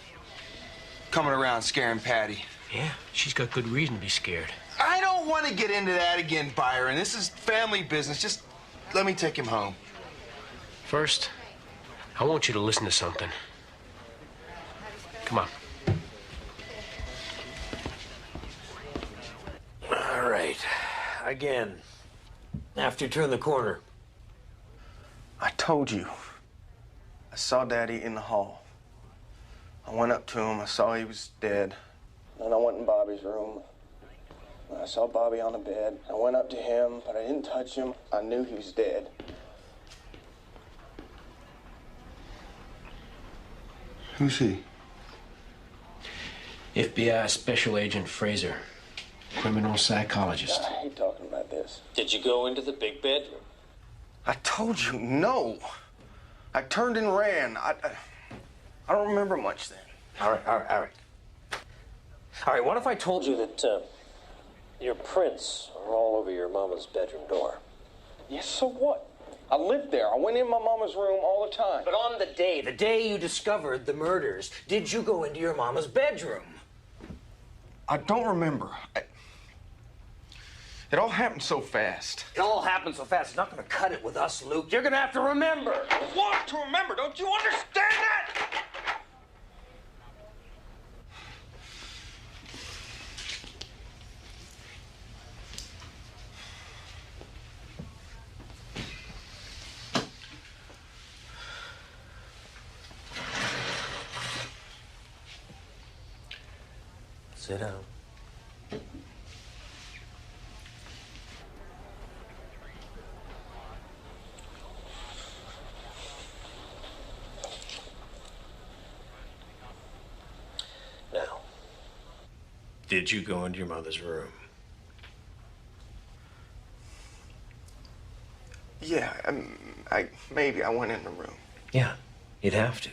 Coming around scaring Patty. Yeah, she's got good reason to be scared. I don't want to get into that again, Byron. This is family business. Just let me take him home. First, I want you to listen to something. Come on. All right. Again. After you turn the corner. I told you. I saw Daddy in the hall. I went up to him. I saw he was dead. Then I went in Bobby's room. I saw Bobby on the bed. I went up to him, but I didn't touch him. I knew he was dead. Who's he? FBI Special Agent Fraser, criminal psychologist. I hate talking about this. Did you go into the big bedroom? I told you, no. I turned and ran. I don't remember much then. All right. All right, what if I told you that your prints are all over your mama's bedroom door? Yes, so what? I lived there. I went in my mama's room all the time. But on the day you discovered the murders, did you go into your mama's bedroom? I don't remember. It all happened so fast. It all happened so fast. It's not going to cut it with us, Luke. You're going to have to remember. I want to remember. Don't you understand that? Sit down. Now, did you go into your mother's room? Yeah, maybe I went in the room. Yeah, you'd have to.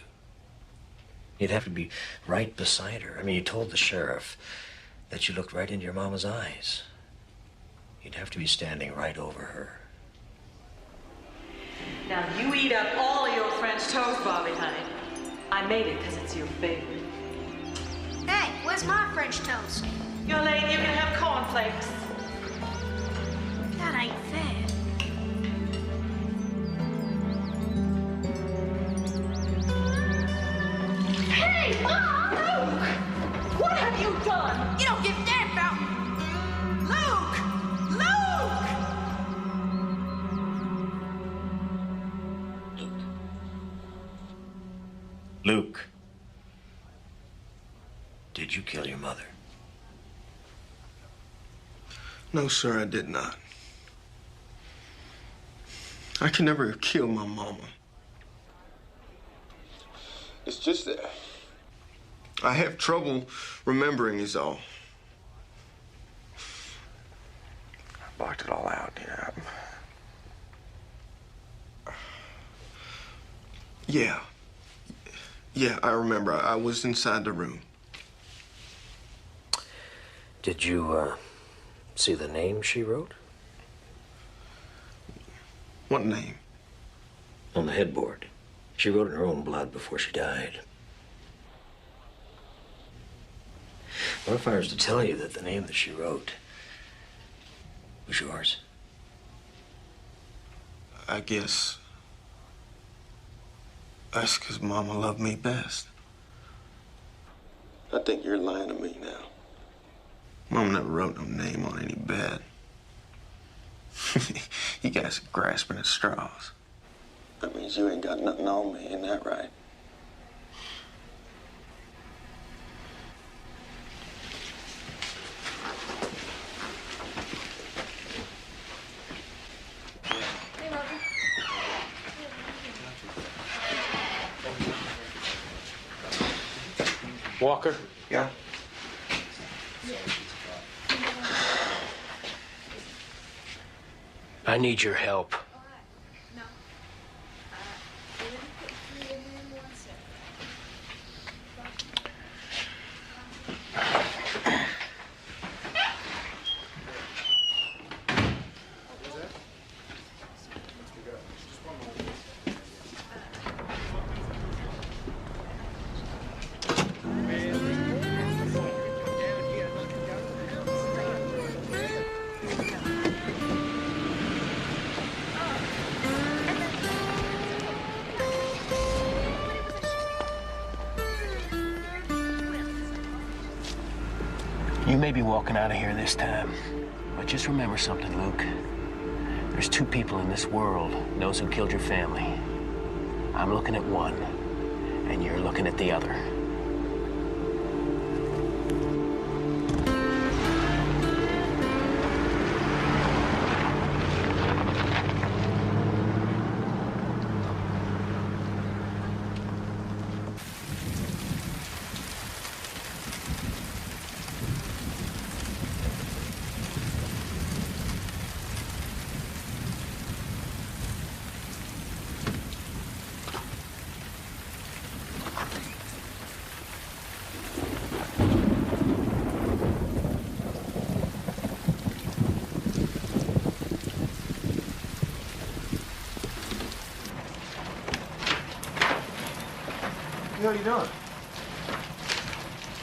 You'd have to be right beside her. I mean, you told the sheriff that you looked right into your mama's eyes. You'd have to be standing right over her. Now you eat up all of your French toast, Bobby, honey. I made it because it's your favorite. Hey, where's my French toast? You're late, you can have cornflakes. That ain't fair. Hey, Mom! Luke! What have you done? You don't give a damn about Luke! Luke! Luke, did you kill your mother? No, sir, I did not. I can never have killed my mama. It's just that I have trouble remembering is all. I blocked it all out, yeah. Yeah, I remember. I was inside the room. Did you, see the name she wrote? What name? On the headboard. She wrote in her own blood before she died. What if I was to tell you that the name that she wrote was yours? I guess that's because Mama loved me best. I think you're lying to me now. Mom never wrote no name on any bed. You guys are grasping at straws. That means you ain't got nothing on me, ain't that right? Walker? Yeah? I need your help. You may be walking out of here this time, but just remember something, Luke. There's two people in this world knows who killed your family. I'm looking at one, and you're looking at the other. What are you doing?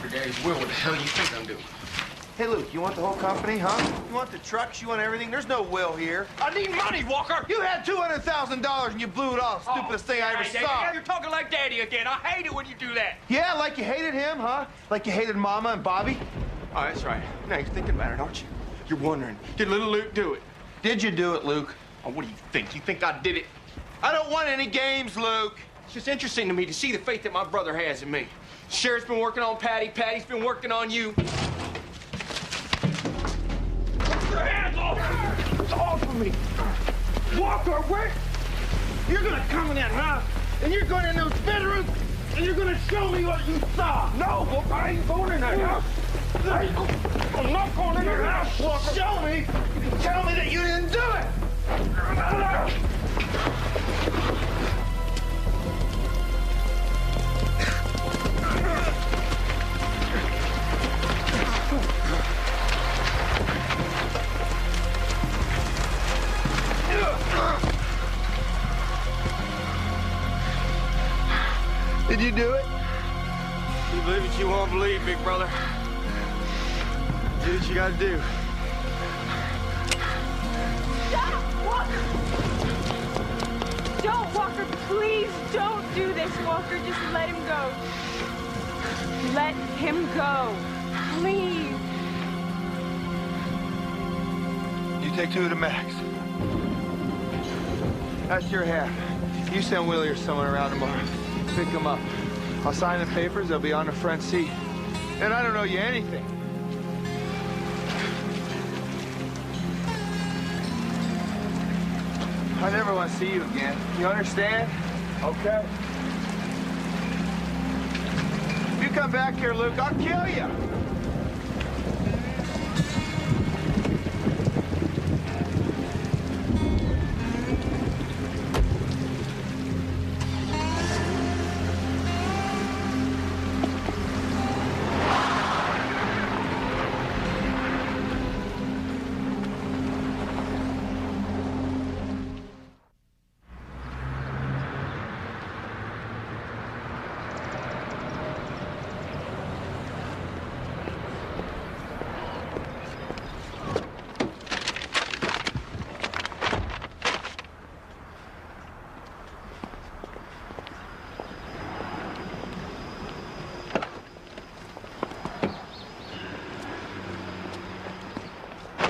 Your daddy's will, what the hell you think I'm doing? Hey, Luke, you want the whole company, huh? You want the trucks, you want everything? There's no will here. I need money, Walker! You had $200,000 and you blew it all. Stupidest thing I ever saw. You're talking like Daddy again. I hate it when you do that. Yeah, like you hated him, huh? Like you hated Mama and Bobby? Oh, that's right. Now you're thinking about it, aren't you? You're wondering, did little Luke do it? Did you do it, Luke? Oh, what do you think? You think I did it? I don't want any games, Luke. It's just interesting to me to see the faith that my brother has in me. Sheriff's been working on Patty. Patty's been working on you. Put your hands off! It's off of me! Walker, where? You're gonna come in that house, and you're going in those bedrooms, and you're gonna show me what you saw. No, Walker, I ain't going in that house. I'm not going in that house, Walker. Show me. You can tell me that you didn't do it. you do it? You believe what you won't believe, big brother. Do what you gotta do. Stop, Walker! Don't, Walker, please don't do this, Walker. Just let him go. Let him go. Please. You take 2 of the max. That's your half. You send Willie or someone around tomorrow. Pick them up. I'll sign the papers. They'll be on the front seat. And I don't owe you anything. I never want to see you again. You understand? Okay. If you come back here, Luke, I'll kill you.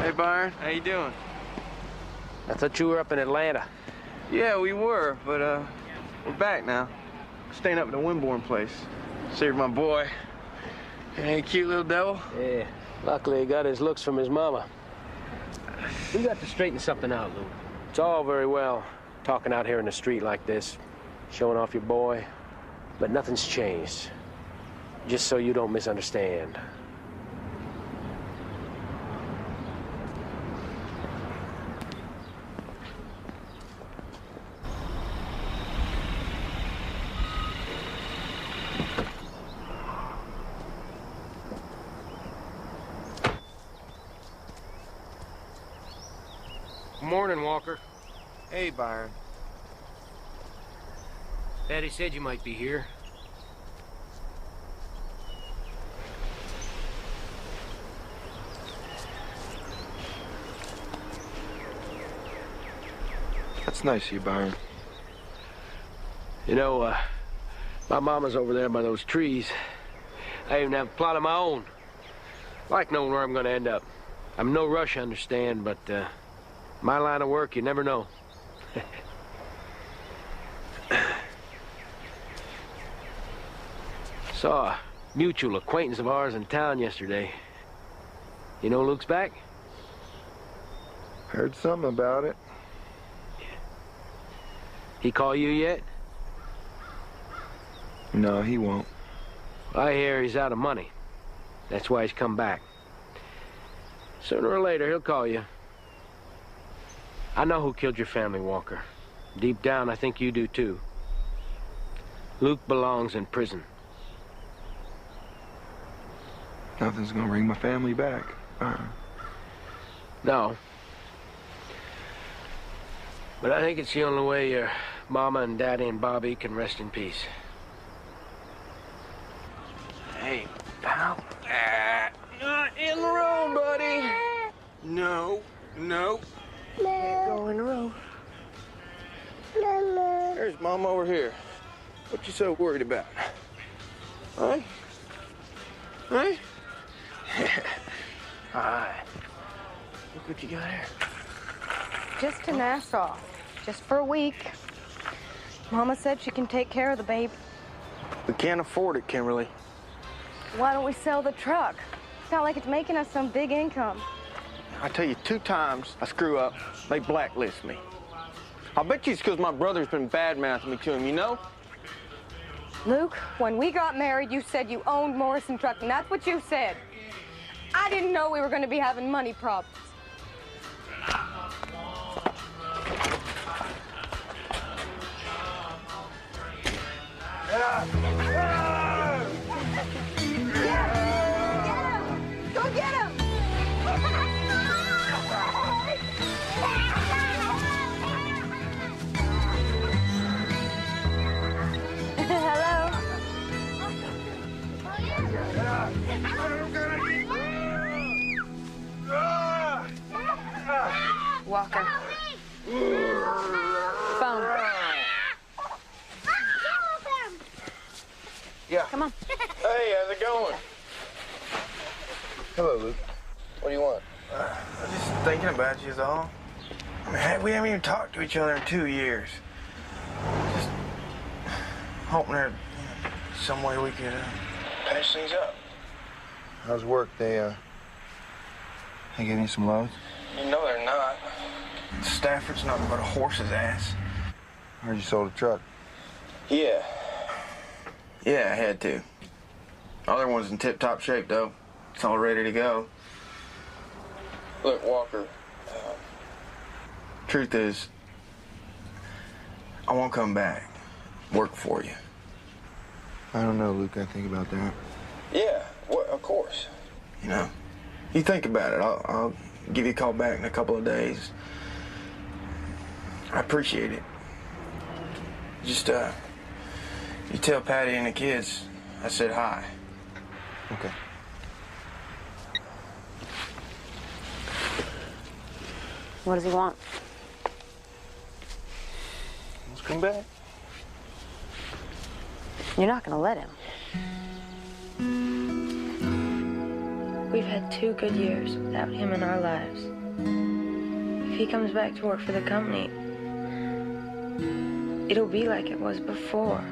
Hey, Byron, how you doing? I thought you were up in Atlanta. Yeah, we were, but we're back now. Staying up at the Winborn place. Saved my boy. Ain't he a cute little devil? Yeah. Luckily, he got his looks from his mama. We got to straighten something out, Lou. It's all very well talking out here in the street like this, showing off your boy, but nothing's changed. Just so you don't misunderstand. Morning, Walker. Hey, Byron. Daddy said you might be here. That's nice of you, Byron. You know, my mama's over there by those trees. I even have a plot of my own. Like knowing where I'm gonna end up. I'm in no rush, I understand, but my line of work, you never know. Saw a mutual acquaintance of ours in town yesterday. You know Luke's back? Heard something about it. He call you yet? No, he won't. I hear he's out of money. That's why he's come back. Sooner or later, he'll call you. I know who killed your family, Walker. Deep down, I think you do, too. Luke belongs in prison. Nothing's gonna bring my family back. No. But I think it's the only way your mama and daddy and Bobby can rest in peace. Hey, pal. Not in the road, buddy. No, no. Can't go in the road. There's Mom over here. What you so worried about? Huh? Huh? All right. Look what you got here. Just to Nassau. Just for a week. Mama said she can take care of the baby. We can't afford it, Kimberly. Why don't we sell the truck? It's not like it's making us some big income. I tell you, 2 times I screw up, they blacklist me. I'll bet you it's because my brother's been bad-mouthing me to him, you know? Luke, when we got married, you said you owned Morrison Truck, and that's what you said. I didn't know we were going to be having money problems. Go get him! Hello? Walker. Phone. Yeah. Come on. Hey, how's it going? Hello, Luke. What do you want? I'm just thinking about you is all. I mean, heck, we haven't even talked to each other in 2 years. Just hoping there's some way we could patch things up. How's work? They giving you some loads? You know they're not. Stafford's nothing but a horse's ass. Heard you sold a truck. Yeah. Yeah, I had to. Other one's in tip-top shape, though. It's all ready to go. Look, Walker, truth is, I won't come back, work for you. I don't know, Luke. I think about that. Yeah, well, of course. You know, you think about it. I'll give you a call back in a couple of days. I appreciate it. Just, you tell Patty and the kids I said hi. Okay. What does he want? Let's come back. You're not gonna let him. We've had 2 good years without him in our lives. If he comes back to work for the company, it'll be like it was before.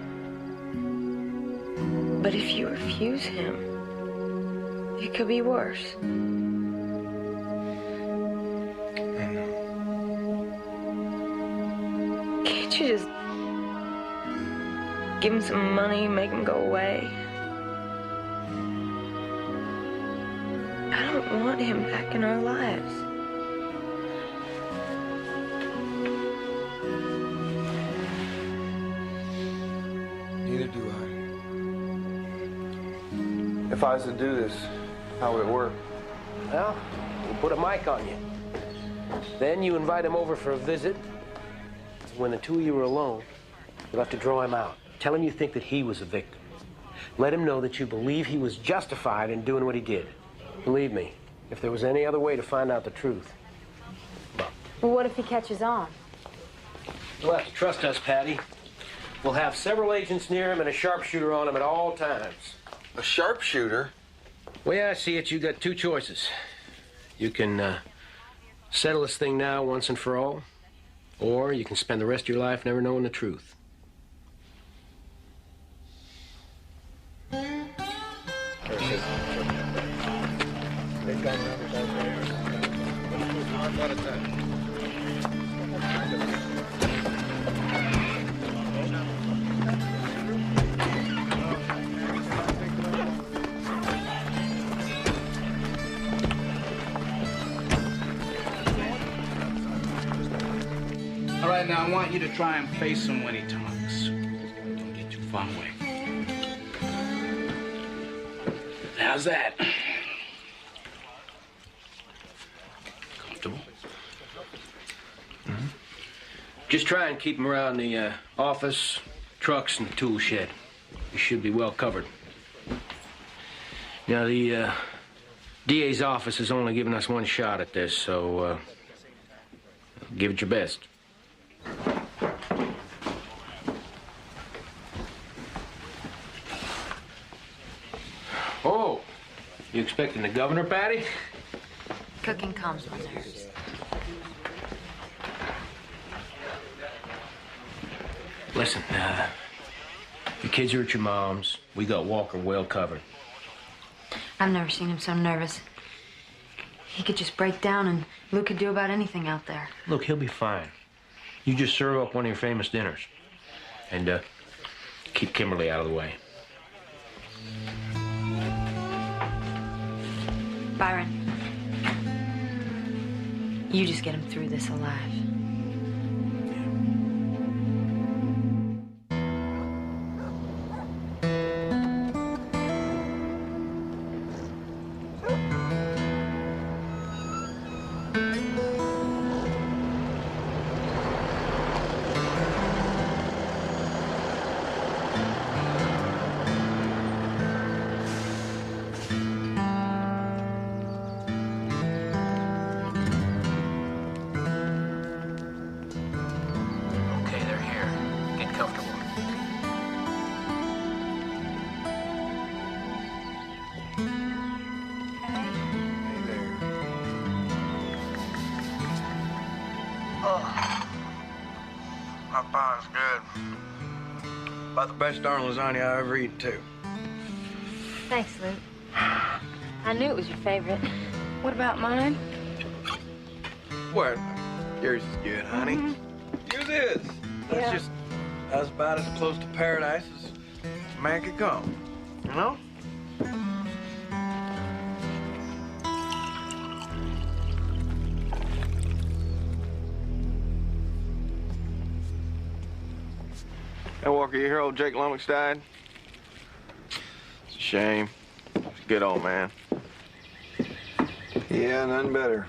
But if you refuse him, it could be worse. Can't you just give him some money, make him go away? I don't want him back in our lives. Neither do I. If I was to do this, how would it work? Well, we'll put a mic on you. Then you invite him over for a visit. When the 2 of you are alone, you'll have to draw him out. Tell him you think that he was a victim. Let him know that you believe he was justified in doing what he did. Believe me, if there was any other way to find out the truth. Well, what if he catches on? You'll have to trust us, Patty. We'll have several agents near him and a sharpshooter on him at all times. A sharpshooter? Way I see it, you got 2 choices. You can settle this thing now once and for all, or you can spend the rest of your life never knowing the truth. All right, now I want you to try and face him when he talks. Don't get too far away. How's that? Comfortable? Mm-hmm. Just try and keep him around the office, trucks, and the tool shed. You should be well covered. Now, the DA's office has only given us 1 shot at this, so give it your best. Oh, you expecting the governor, Patty? Cooking calms my nerves. Listen, the kids are at your mom's. We got Walker well covered. I've never seen him so nervous. He could just break down and Luke could do about anything out there. Look, he'll be fine. You just serve up one of your famous dinners. And keep Kimberly out of the way. Byron, you just get him through this alive. Oh. My pa's good. About the best darn lasagna I ever eaten, too. Thanks, Luke. I knew it was your favorite. What about mine? What? Yours is good, honey. Yours is. That's just that's about as close to paradise as a man could come. You know? Hey, Walker, you hear old Jake Lummox died? It's a shame. He's a good old man. Yeah, none better.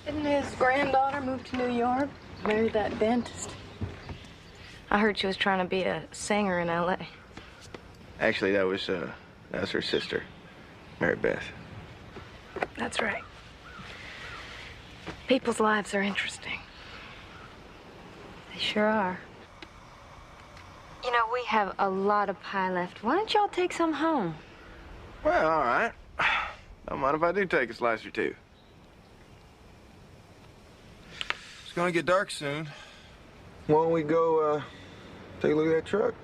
Didn't his granddaughter move to New York? Married that dentist? I heard she was trying to be a singer in L.A. Actually, that was her sister, Mary Beth. That's right. People's lives are interesting. They sure are. You know, we have a lot of pie left. Why don't y'all take some home? Well, all right. Don't mind if I do take a slice or two. It's gonna get dark soon. Why don't we go take a look at that truck?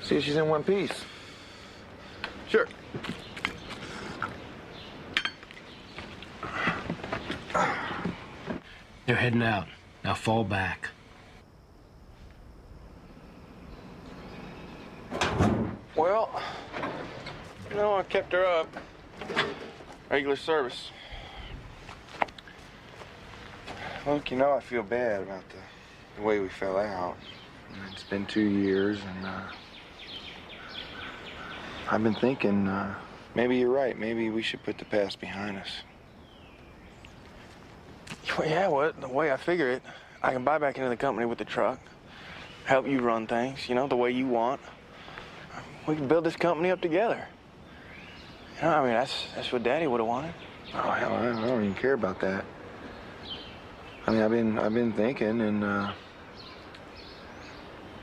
See if she's in one piece. Sure. They're heading out. Now fall back. Well, you know, I kept her up. Regular service. Look, you know, I feel bad about the way we fell out. It's been 2 years, and I've been thinking, maybe you're right. Maybe we should put the past behind us. Well, yeah, well, the way I figure it, I can buy back into the company with the truck, help you run things, you know, the way you want. We can build this company up together. You know, I mean, that's what Daddy would have wanted. Oh, hell, I don't even care about that. I mean, I've been thinking, and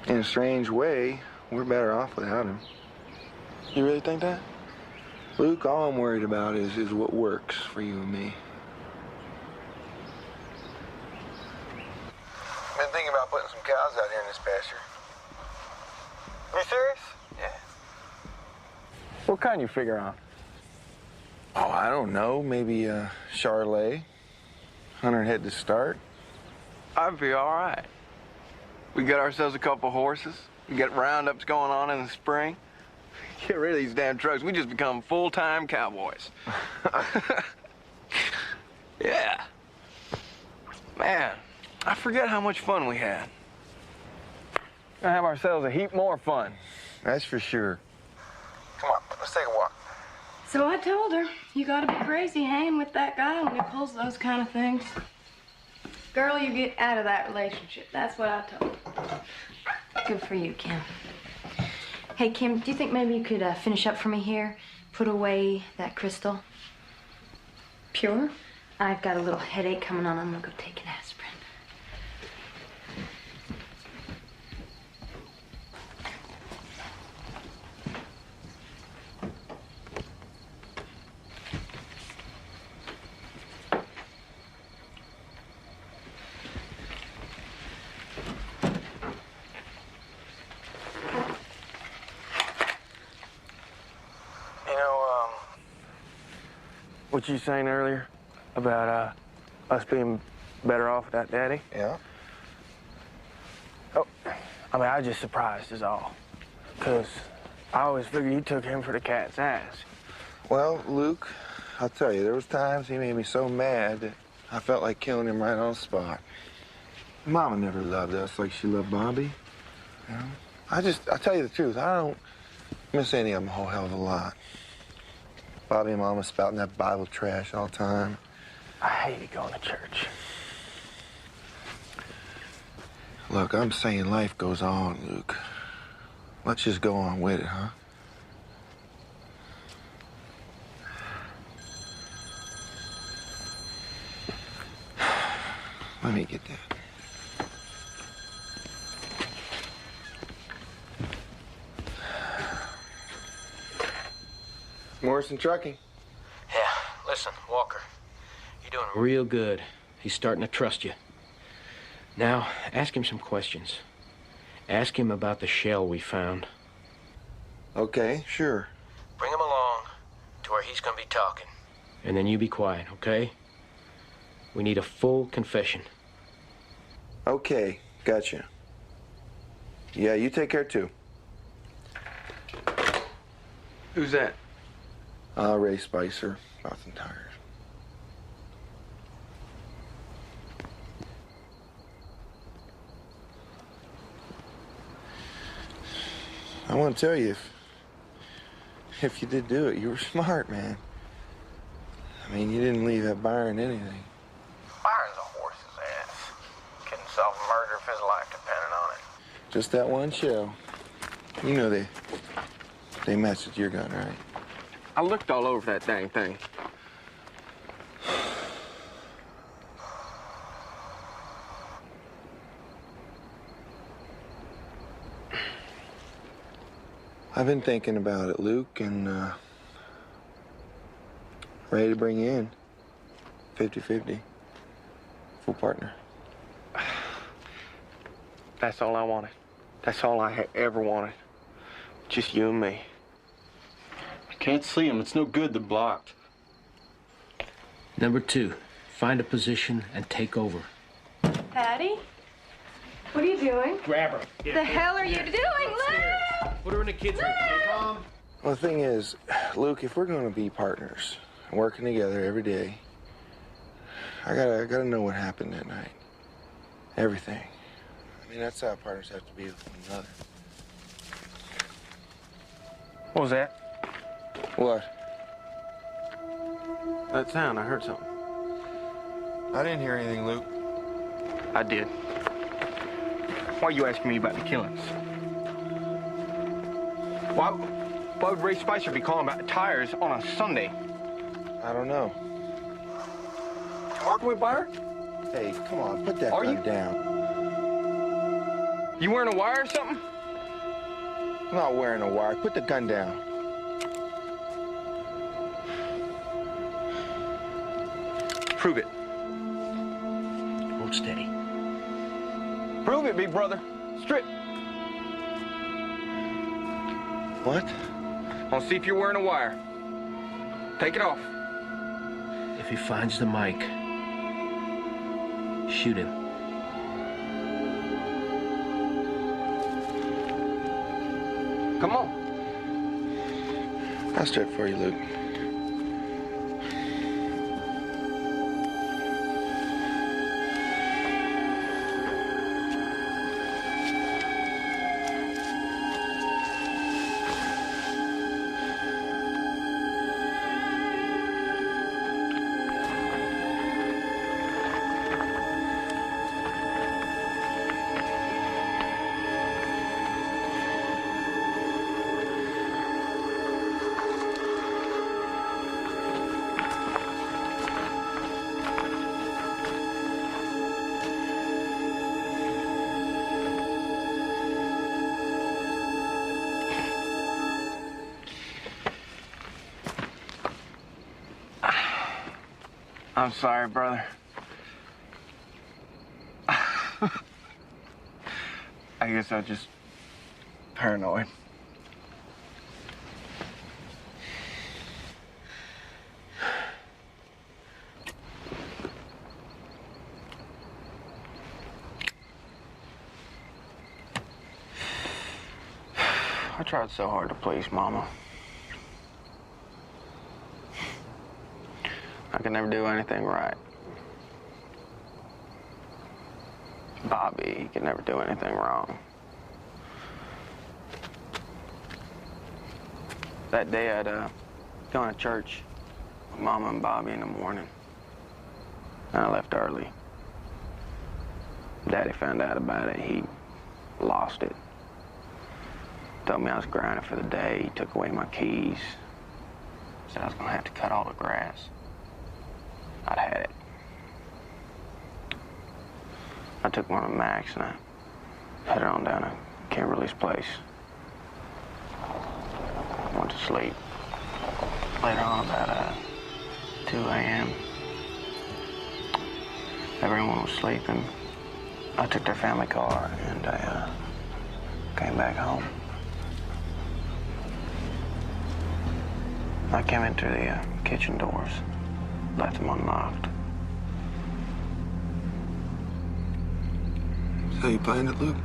in a strange way, we're better off without him. You really think that? Luke, all I'm worried about is what works for you and me. I've been thinking about putting some cows out here in this pasture. You serious? Yeah. What kind you figure on? Oh, I don't know. Maybe a Charolais. 100 head to start. I'd be all right. We get ourselves a couple horses. We get roundups going on in the spring. Get rid of these damn trucks. We just become full-time cowboys. Yeah. Man, I forget how much fun we had. We're gonna have ourselves a heap more fun. That's for sure. Come on, let's take a walk. So I told her, you gotta be crazy hanging with that guy when he pulls those kind of things. Girl, you get out of that relationship. That's what I told her. Good for you, Kim. Hey, Kim, do you think maybe you could finish up for me here? Put away that crystal? Pure? I've got a little headache coming on. I'm gonna go take an aspirin. What you saying earlier about us being better off without Daddy? Yeah. Oh, I mean, I was just surprised is all. Because I always figured you took him for the cat's ass. Well, Luke, I'll tell you, there was times he made me so mad that I felt like killing him right on the spot. Mama never loved us like she loved Bobby. You know? I'll tell you the truth, I don't miss any of them a whole hell of a lot. Bobby and Mama spouting that Bible trash all the time. I hated going to church. Look, I'm saying life goes on, Luke. Let's just go on with it, huh? Let me get that. Morrison Trucking. Yeah, listen, Walker, you're doing real good. He's starting to trust you. Now, ask him some questions. Ask him about the shell we found. Okay, sure. Bring him along to where he's gonna be talking. And then you be quiet, okay? We need a full confession. Okay, gotcha. Yeah, you take care too. Who's that? Ray Spicer, Bath and Tires. I want to tell you, if you did do it, you were smart, man. I mean, you didn't leave that Byron anything. Byron's a horse's ass. Couldn't solve a murder if his life depended on it. Just that one shell. You know they matched with your gun, right? I looked all over that dang thing. I've been thinking about it, Luke, and ready to bring you in. 50-50. Full partner. That's all I wanted. That's all I ever wanted. Just you and me. I can't see him. It's no good. They're blocked. Number 2, find a position and take over. Patty? What are you doing? Grab her. The hell are you doing, Luke? Put her in the kids' room. Well, the thing is, Luke, if we're going to be partners, working together every day, I gotta know what happened that night. Everything. I mean, that's how partners have to be with one another. What was that? What? That sound, I heard something. I didn't hear anything, Luke. I did. Why are you asking me about the killings? Why would Ray Spicer be calling about the tires on a Sunday? I don't know. You working with Byron? Hey, come on, put that gun down. You wearing a wire or something? I'm not wearing a wire. Put the gun down. Prove it. Hold steady. Prove it, big brother. Strip. What? I want to see if you're wearing a wire. Take it off. If he finds the mic, shoot him. Come on. I'll strip for you, Luke. I'm sorry, brother. I guess I'm just paranoid. I tried so hard to please Mama. I could never do anything right. Bobby, he could never do anything wrong. That day I'd gone to church with Mama and Bobby in the morning. And I left early. Daddy found out about it. He lost it. Told me I was grinding for the day. He took away my keys. Said I was gonna have to cut all the grass. I'd had it. I took one of Max and I headed on down to Kimberly's place. Went to sleep. Later on, about 2 a.m. Everyone was sleeping. I took their family car and I came back home. I came in through the kitchen doors, left them unlocked. So you planned it, Luke?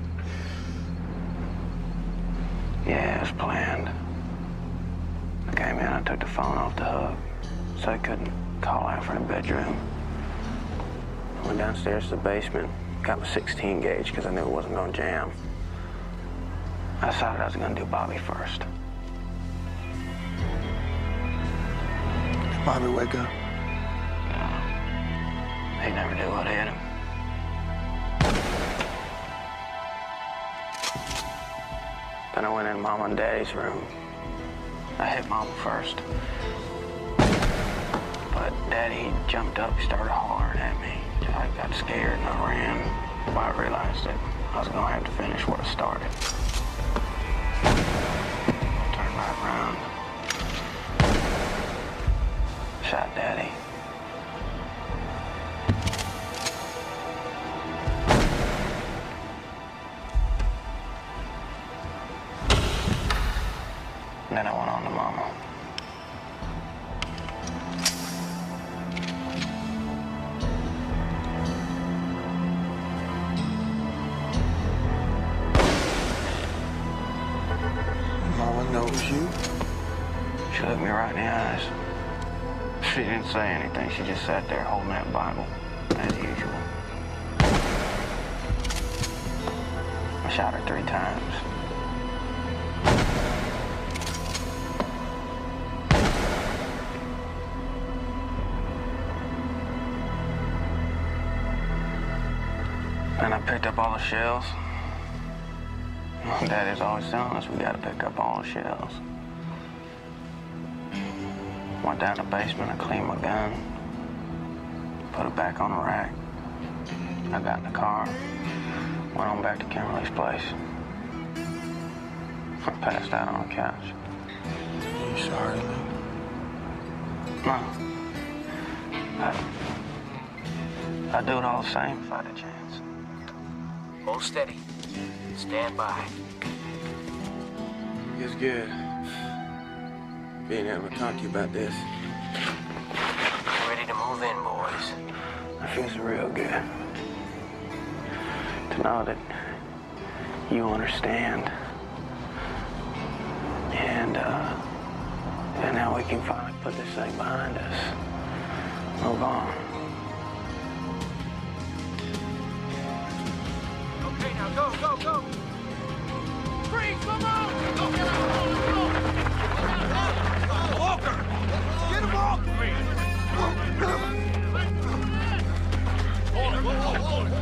Yeah, it was planned. I came in, I took the phone off the hook so I couldn't call out from the bedroom. I went downstairs to the basement, got my 16 gauge because I knew it wasn't going to jam. I decided I was going to do Bobby first. Did Bobby wake up? No. He never knew what hit him. Then I went in Mama and Daddy's room. I hit Mama first. But Daddy jumped up, he started hollering at me. I got scared and I ran. But I realized that I was going to have to finish what I started. I turned right around. Shot Daddy. And then I went on to Mama. Mama knows you? She looked me right in the eyes. She didn't say anything. She just sat there holding that Bible, as usual. I shot her 3 times. And I picked up all the shells. Daddy's always telling us we gotta pick up all the shells. Went down to the basement, I cleaned my gun, put it back on the rack. I got in the car, went on back to Kimberly's place. I passed out on the couch. Are you sorry, Luke? No. I'd do it all the same if I had a chance. Hold steady. Stand by. It's good being able to talk to you about this. Ready to move in, boys. It feels real good to know that you understand. And now we can finally put this thing behind us. Move on. Okay, now go, go, go! Freeze, come on! Go, get out! Walker! Get him off! Hold it, hold it!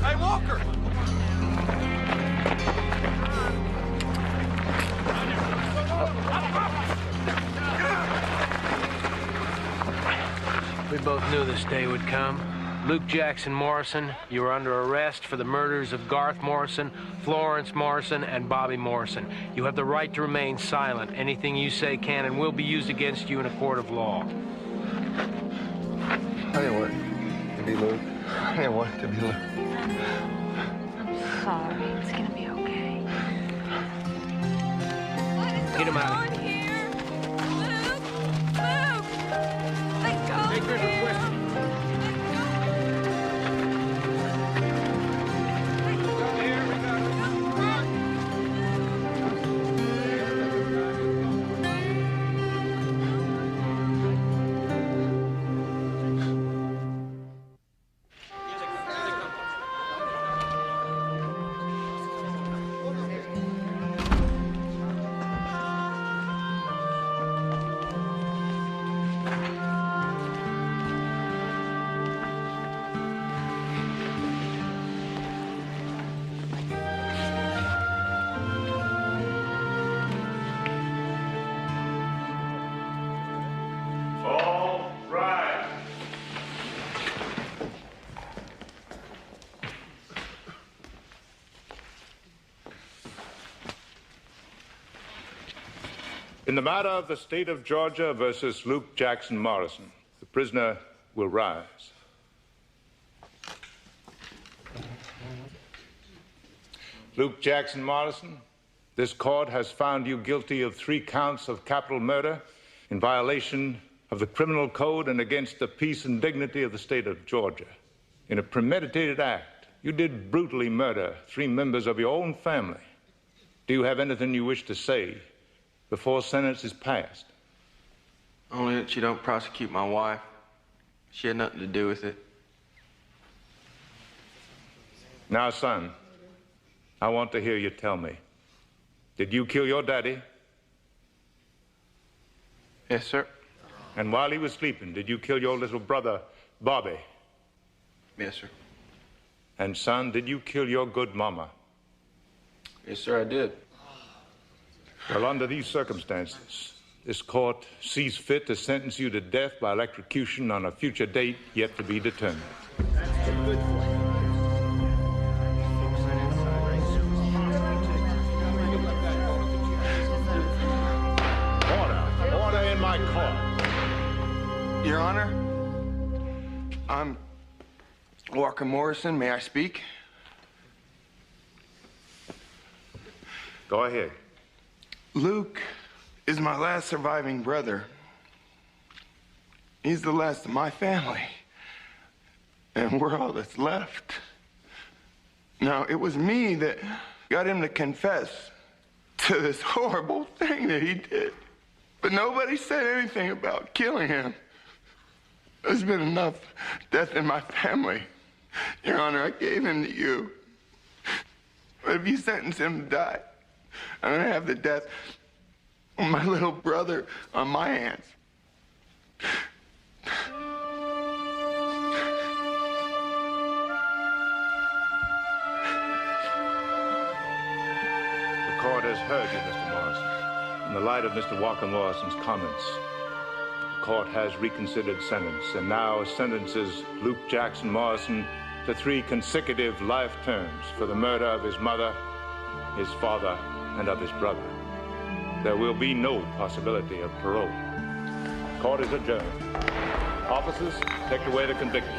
Hey, Walker! We both knew this day would come. Luke Jackson Morrison, you are under arrest for the murders of Garth Morrison, Florence Morrison, and Bobby Morrison. You have the right to remain silent. Anything you say can and will be used against you in a court of law. I didn't want it to be Luke. I didn't want it to be Luke. I'm sorry. It's gonna be okay. Get him out of here. Take her to question. In the matter of the state of Georgia versus Luke Jackson Morrison, the prisoner will rise. Luke Jackson Morrison, this court has found you guilty of 3 counts of capital murder in violation of the criminal code and against the peace and dignity of the state of Georgia. In a premeditated act, you did brutally murder 3 members of your own family. Do you have anything you wish to say before sentence is passed? Only that you don't prosecute my wife. She had nothing to do with it. Now, son, I want to hear you tell me. Did you kill your daddy? Yes, sir. And while he was sleeping, did you kill your little brother, Bobby? Yes, sir. And son, did you kill your good mama? Yes, sir, I did. Well, under these circumstances, this court sees fit to sentence you to death by electrocution on a future date yet to be determined. Order in my court. Your Honor, I'm Walker Morrison. May I speak? Go ahead. Luke is my last surviving brother. He's the last of my family. And we're all that's left. Now, it was me that got him to confess to this horrible thing that he did. But nobody said anything about killing him. There's been enough death in my family. Your Honor, I gave him to you. But if you sentence him to die, I'm gonna have the death of my little brother on my hands. The court has heard you, Mr. Morrison. In the light of Mr. Walker Morrison's comments, the court has reconsidered sentence and now sentences Luke Jackson Morrison to 3 consecutive life terms for the murder of his mother, his father, and of his brother. There will be no possibility of parole. Court is adjourned. Officers, take away the convicted.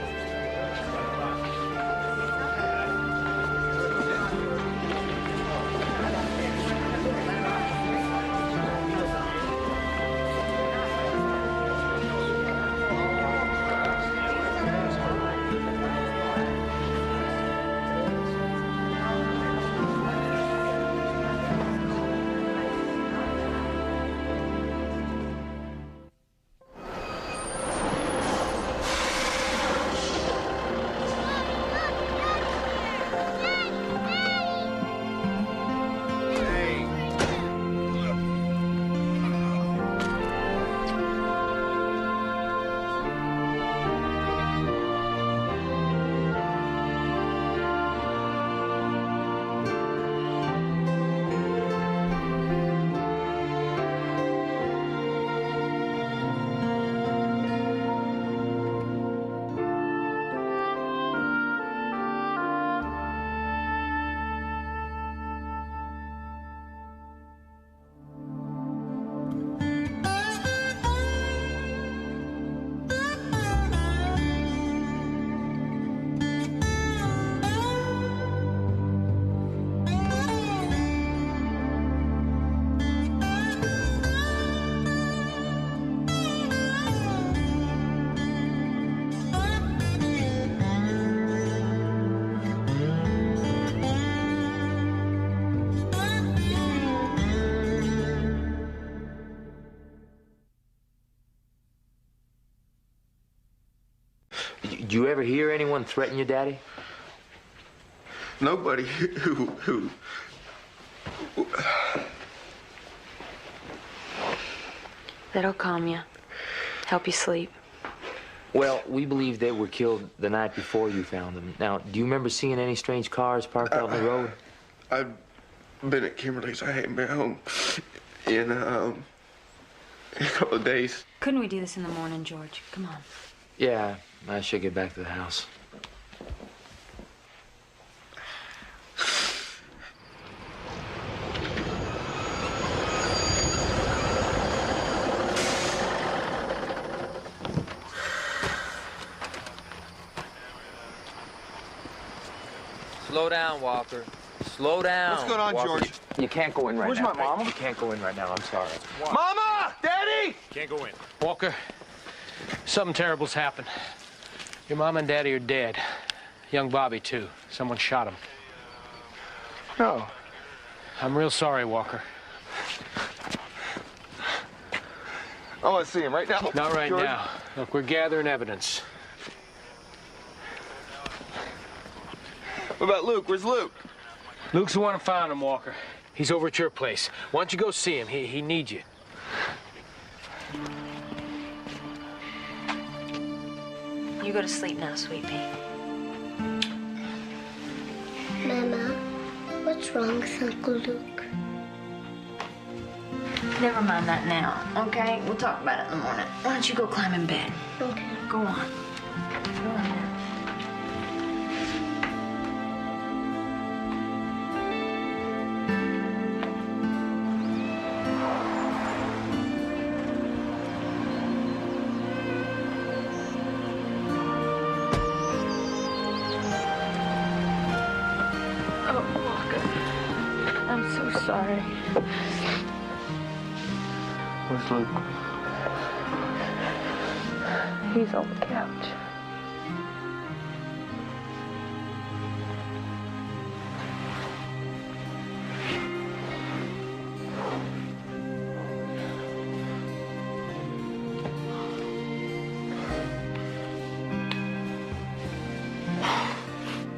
Did you ever hear anyone threaten your daddy? Nobody who That'll calm you. Help you sleep. Well, we believe they were killed the night before you found them. Now, do you remember seeing any strange cars parked out on the road? I've been at Kimberly's. I haven't been home in a couple of days. Couldn't we do this in the morning, George? Come on. Yeah, I should get back to the house. Slow down, Walker. Slow down. What's going on, Walker. George? You can't go in right Where's now. my mama? You can't go in right now. I'm sorry. Mama! Daddy! Can't go in. Walker, something terrible's happened. Your mom and daddy are dead. Young Bobby, too. Someone shot him. No. I'm real sorry, Walker. I want to see him right now. Not right George. now. Look, we're gathering evidence. What about Luke? Where's Luke? Luke's the one who found him, Walker. He's over at your place. Why don't you go see him? He needs you. You go to sleep now, sweet pea. Mama, what's wrong with Uncle Luke? Never mind that now, okay? We'll talk about it in the morning. Why don't you go climb in bed? Okay. Go on. Go on now. I'm so sorry. Where's Luke? He's on the couch.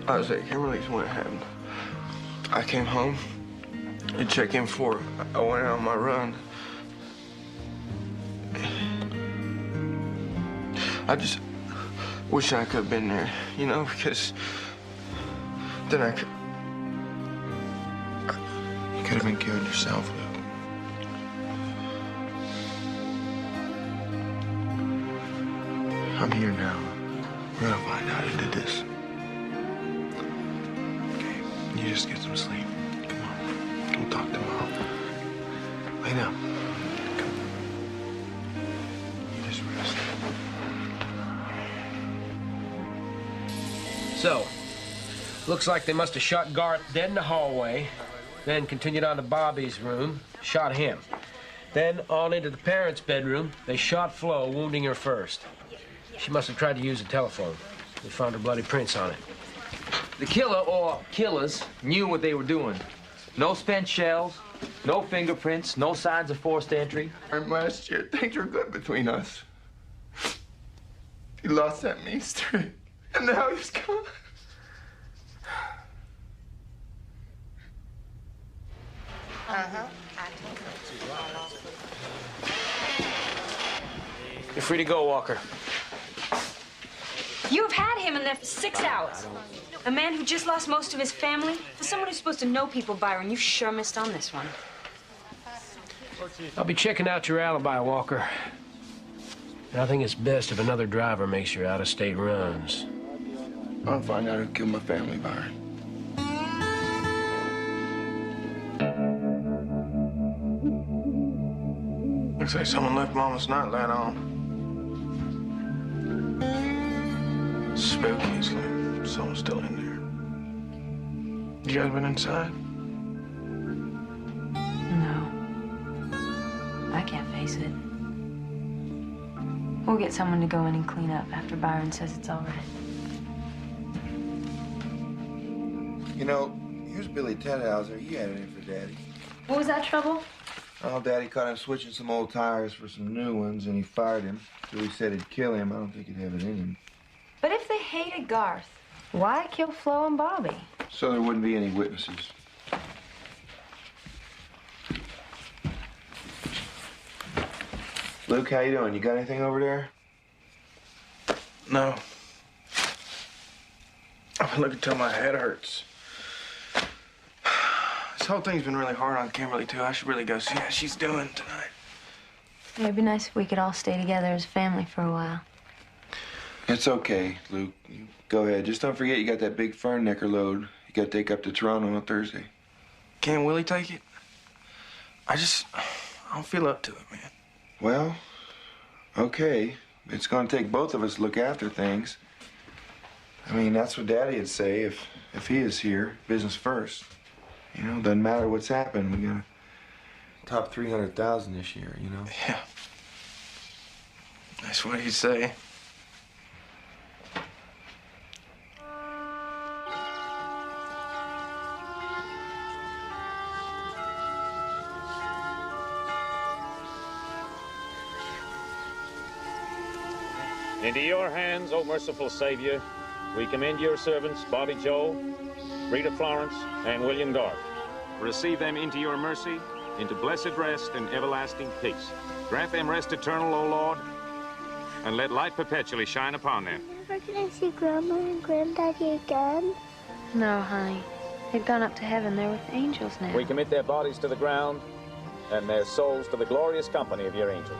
I was at Kimberly's when it happened. I came home to check in before I went out on my run. I just wish I could have been there, you know, because then I could. You could have been killed yourself, Luke. I'm here now. We're gonna find out who did this. Okay, you just get some sleep. Come on. We'll talk tomorrow. Lay down. Come. You just rest. So, looks like they must have shot Garth dead in the hallway, then continued on to Bobby's room, shot him. Then on into the parents' bedroom, they shot Flo, wounding her first. She must have tried to use a telephone. They found her bloody prints on it. The killer or killers knew what they were doing. No spent shells, no fingerprints, no signs of forced entry. Last year, things were good between us. He lost that mean streak, and now he's gone. You're free to go, Walker. You have had him in there for 6 hours. A man who just lost most of his family. For someone who's supposed to know people, Byron, you sure missed on this one. I'll be checking out your alibi, Walker. And I think it's best if another driver makes your out-of-state runs. I'll find out who killed my family, Byron. Looks like someone left Mama's nightlight on. Spooky. It's like someone's still in there. You guys been inside? No. I can't face it. We'll get someone to go in and clean up after Byron says it's all right. You know, here's Billy Tedhauser. He had it in for Daddy. What was that trouble? Oh, Daddy caught him switching some old tires for some new ones, and he fired him. Billy said he'd kill him. I don't think he'd have it in him. But if they hated Garth, why kill Flo and Bobby? So there wouldn't be any witnesses. Luke, how you doing? You got anything over there? No. I've been looking till my head hurts. This whole thing's been really hard on Kimberly, too. I should really go see how she's doing tonight. It'd be nice if we could all stay together as a family for a while. It's okay, Luke. You go ahead. Just don't forget you got that big fern necker load you got to take up to Toronto on Thursday. Can't Willie take it? I don't feel up to it, man. Well, okay. It's going to take both of us to look after things. I mean, that's what Daddy would say if he is here. Business first. You know, doesn't matter what's happened. We got top 300,000 this year, you know? Yeah. That's what you say. Into your hands, O merciful Savior, we commend your servants, Bobby Joe, Rita Florence, and William Garth. Receive them into your mercy, into blessed rest and everlasting peace. Grant them rest eternal, O Lord, and let light perpetually shine upon them. Never can I see Grandma and Granddaddy again? No, honey. They've gone up to heaven. They're with angels now. We commit their bodies to the ground and their souls to the glorious company of your angels.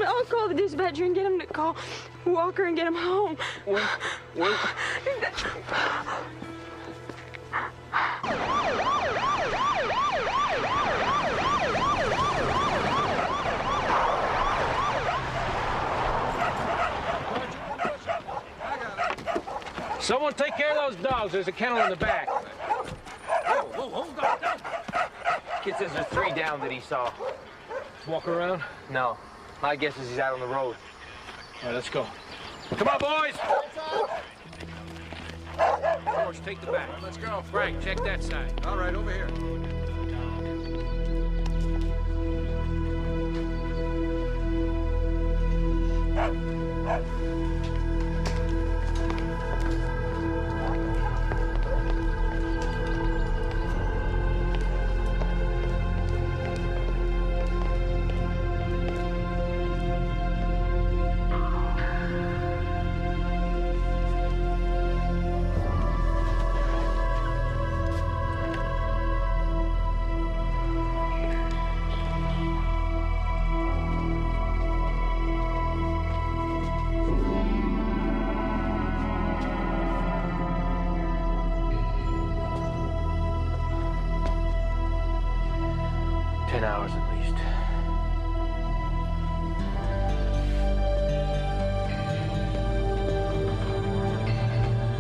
I'll call the dispatcher and get him to call Walker and get him home. Someone take care of those dogs. There's a kennel in the back. Whoa, hold on. Kid says there's 3 down that he saw. Walk around? No. My guess is he's out on the road. All right, let's go. Come on, boys! George, take the back. Let's go. Frank, check that side. All right, over here. Hours at least.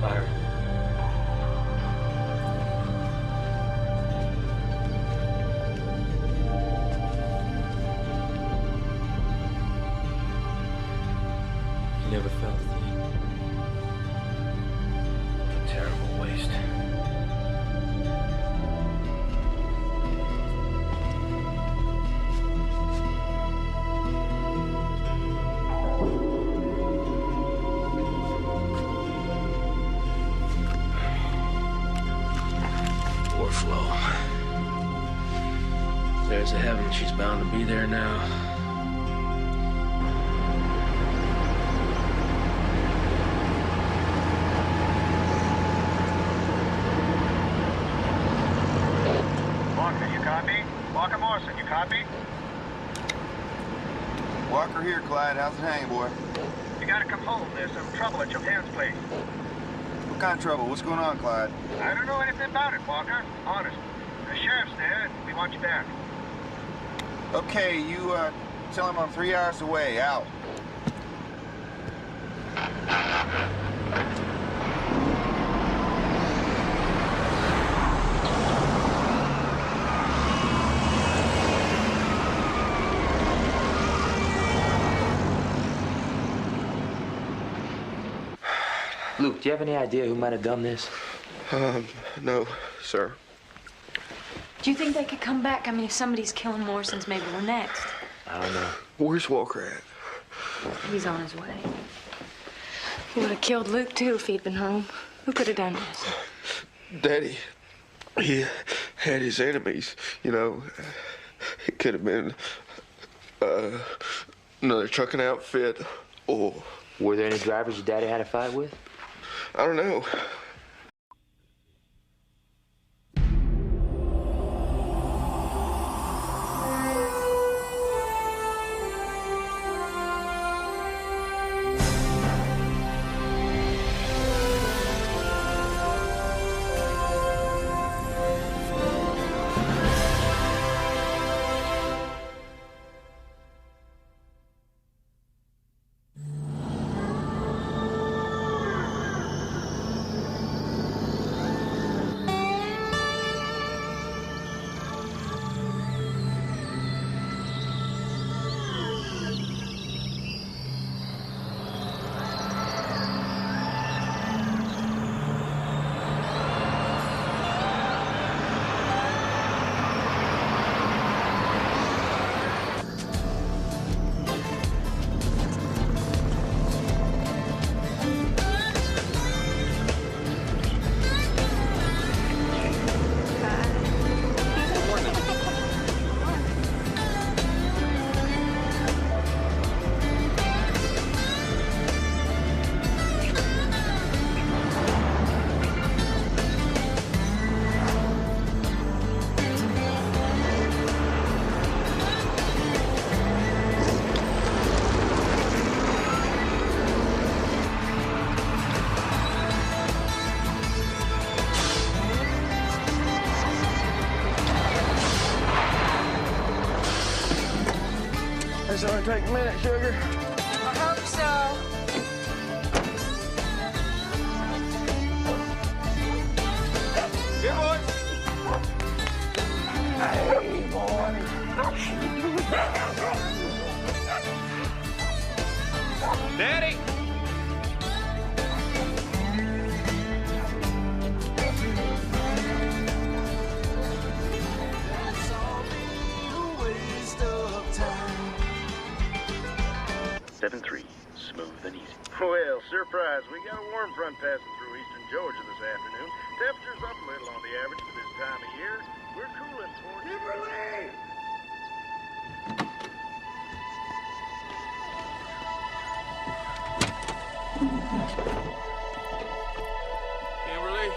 Byron. He never felt a thing. It's a terrible waste. There's a heaven, she's bound to be there now. Walker, you copy? Walker Morrison, you copy? Walker here, Clyde. How's it hanging, boy? You gotta come home. There's some trouble at your parents' place. What kind of trouble? What's going on, Clyde? I don't know anything about it, Walker. Honest. The sheriff's there, and we want you back. Okay, you, tell him I'm 3 hours away. Out. Luke, do you have any idea who might have done this? No, sir. Do you think they could come back? I mean, if somebody's killing Morrison's, maybe we're next. I don't know. Where's Walker at? He's on his way. He would have killed Luke, too, if he'd been home. Who could have done this? Daddy, he had his enemies, you know. It could have been Another trucking outfit. Oh. Were there any drivers your daddy had a fight with? I don't know. This only take a minute, sugar. I hope so. Here, boys. Hey, boy. Daddy. Seven 3, smooth and easy. Well, surprise, we got a warm front passing through eastern Georgia this afternoon. Temperature's up a little on the average for this time of year. We're cooling towards... Kimberly! Kimberly?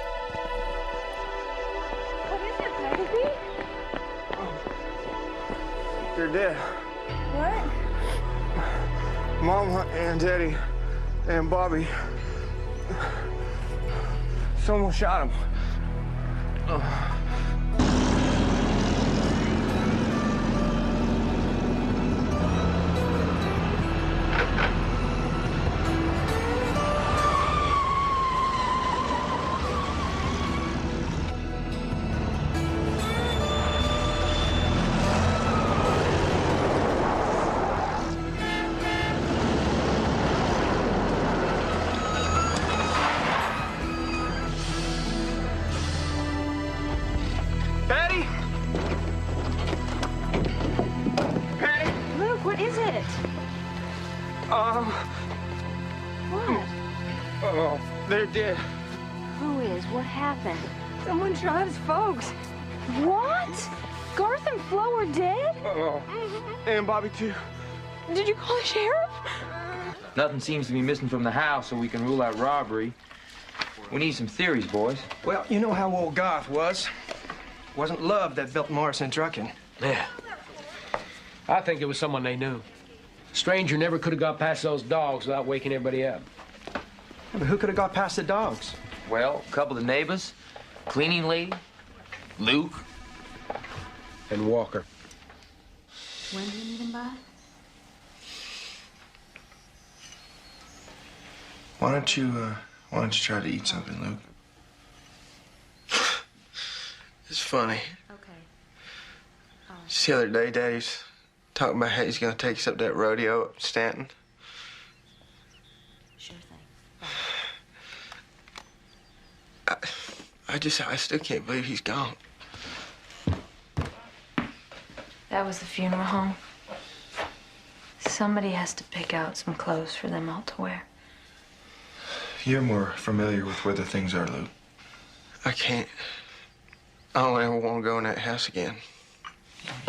What is it, baby? You're dead. What? Mama and Daddy and Bobby. Someone shot him. Patty? Patty? Luke, what is it? What? Oh, they're dead. Who is? What happened? Someone shot his folks. What? Garth and Flo are dead? Oh, and Bobby too. Did you call the sheriff? Nothing seems to be missing from the house, so we can rule out robbery. We need some theories, boys. Well, you know how old Garth was. It wasn't love that built Morrison trucking. Yeah. I think it was someone they knew. Stranger never could have got past those dogs without waking everybody up. But who could have got past the dogs? Well, a couple of neighbors, cleaning lady, Luke, and Walker. When do you need him by? Why don't you try to eat something, Luke? It's funny. Okay. Just the other day, Daddy's talking about how he's gonna take us up that rodeo up in Stanton. Sure thing. I still can't believe he's gone. That was the funeral home. Somebody has to pick out some clothes for them all to wear. You're more familiar with where the things are, Luke. I can't. I don't ever want to go in that house again.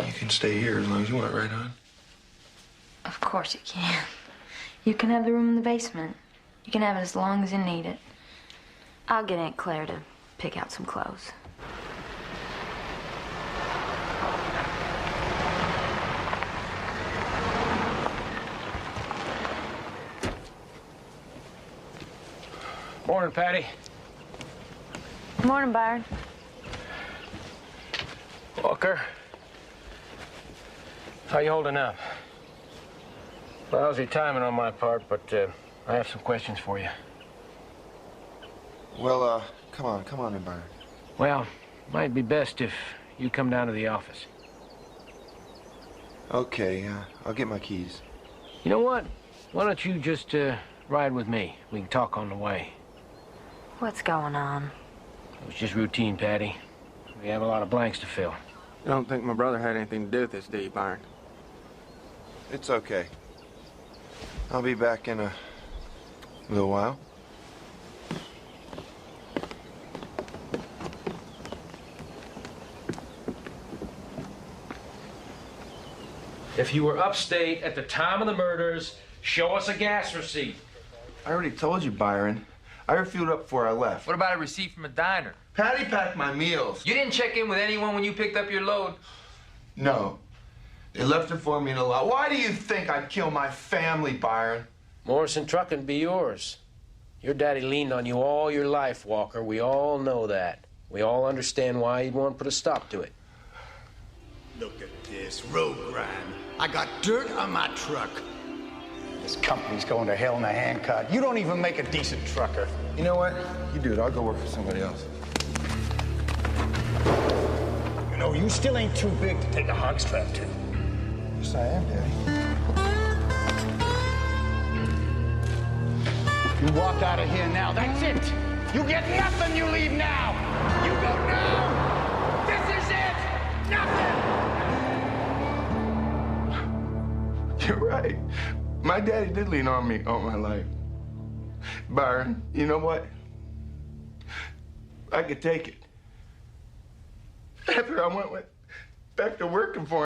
You can stay here as long as you want, right, hon? Of course you can. You can have the room in the basement. You can have it as long as you need it. I'll get Aunt Claire to pick out some clothes. Morning, Patty. Morning, Byron. Walker. How you holding up? Lousy timing on my part, but I have some questions for you. Well, come on in, Byron. Well, might be best if you come down to the office. Okay, I'll get my keys. You know what? Why don't you just ride with me? We can talk on the way. What's going on? It was just routine, Patty. We have a lot of blanks to fill. You don't think my brother had anything to do with this, do you, Byron? It's okay. I'll be back in a little while. If you were upstate at the time of the murders, show us a gas receipt. I already told you, Byron. I refueled up before I left. What about a receipt from a diner? Patty packed my meals. You didn't check in with anyone when you picked up your load? No. They left it for me in a lot. Why do you think I'd kill my family, Byron? Morrison Truckin' be yours. Your daddy leaned on you all your life, Walker. We all know that. We all understand why you'd want to put a stop to it. Look at this road grind. I got dirt on my truck. This company's going to hell in a handcart. You don't even make a decent trucker. You know what? You do it. I'll go work for somebody else. You know, you still ain't too big to take a hog strap to. Yes, I am, Daddy. You walk out of here now, that's it. You get nothing, you leave now. You go now. This is it. Nothing. You're right. My daddy did lean on me all my life. Byron, you know what? I could take it. After I went back to working for him.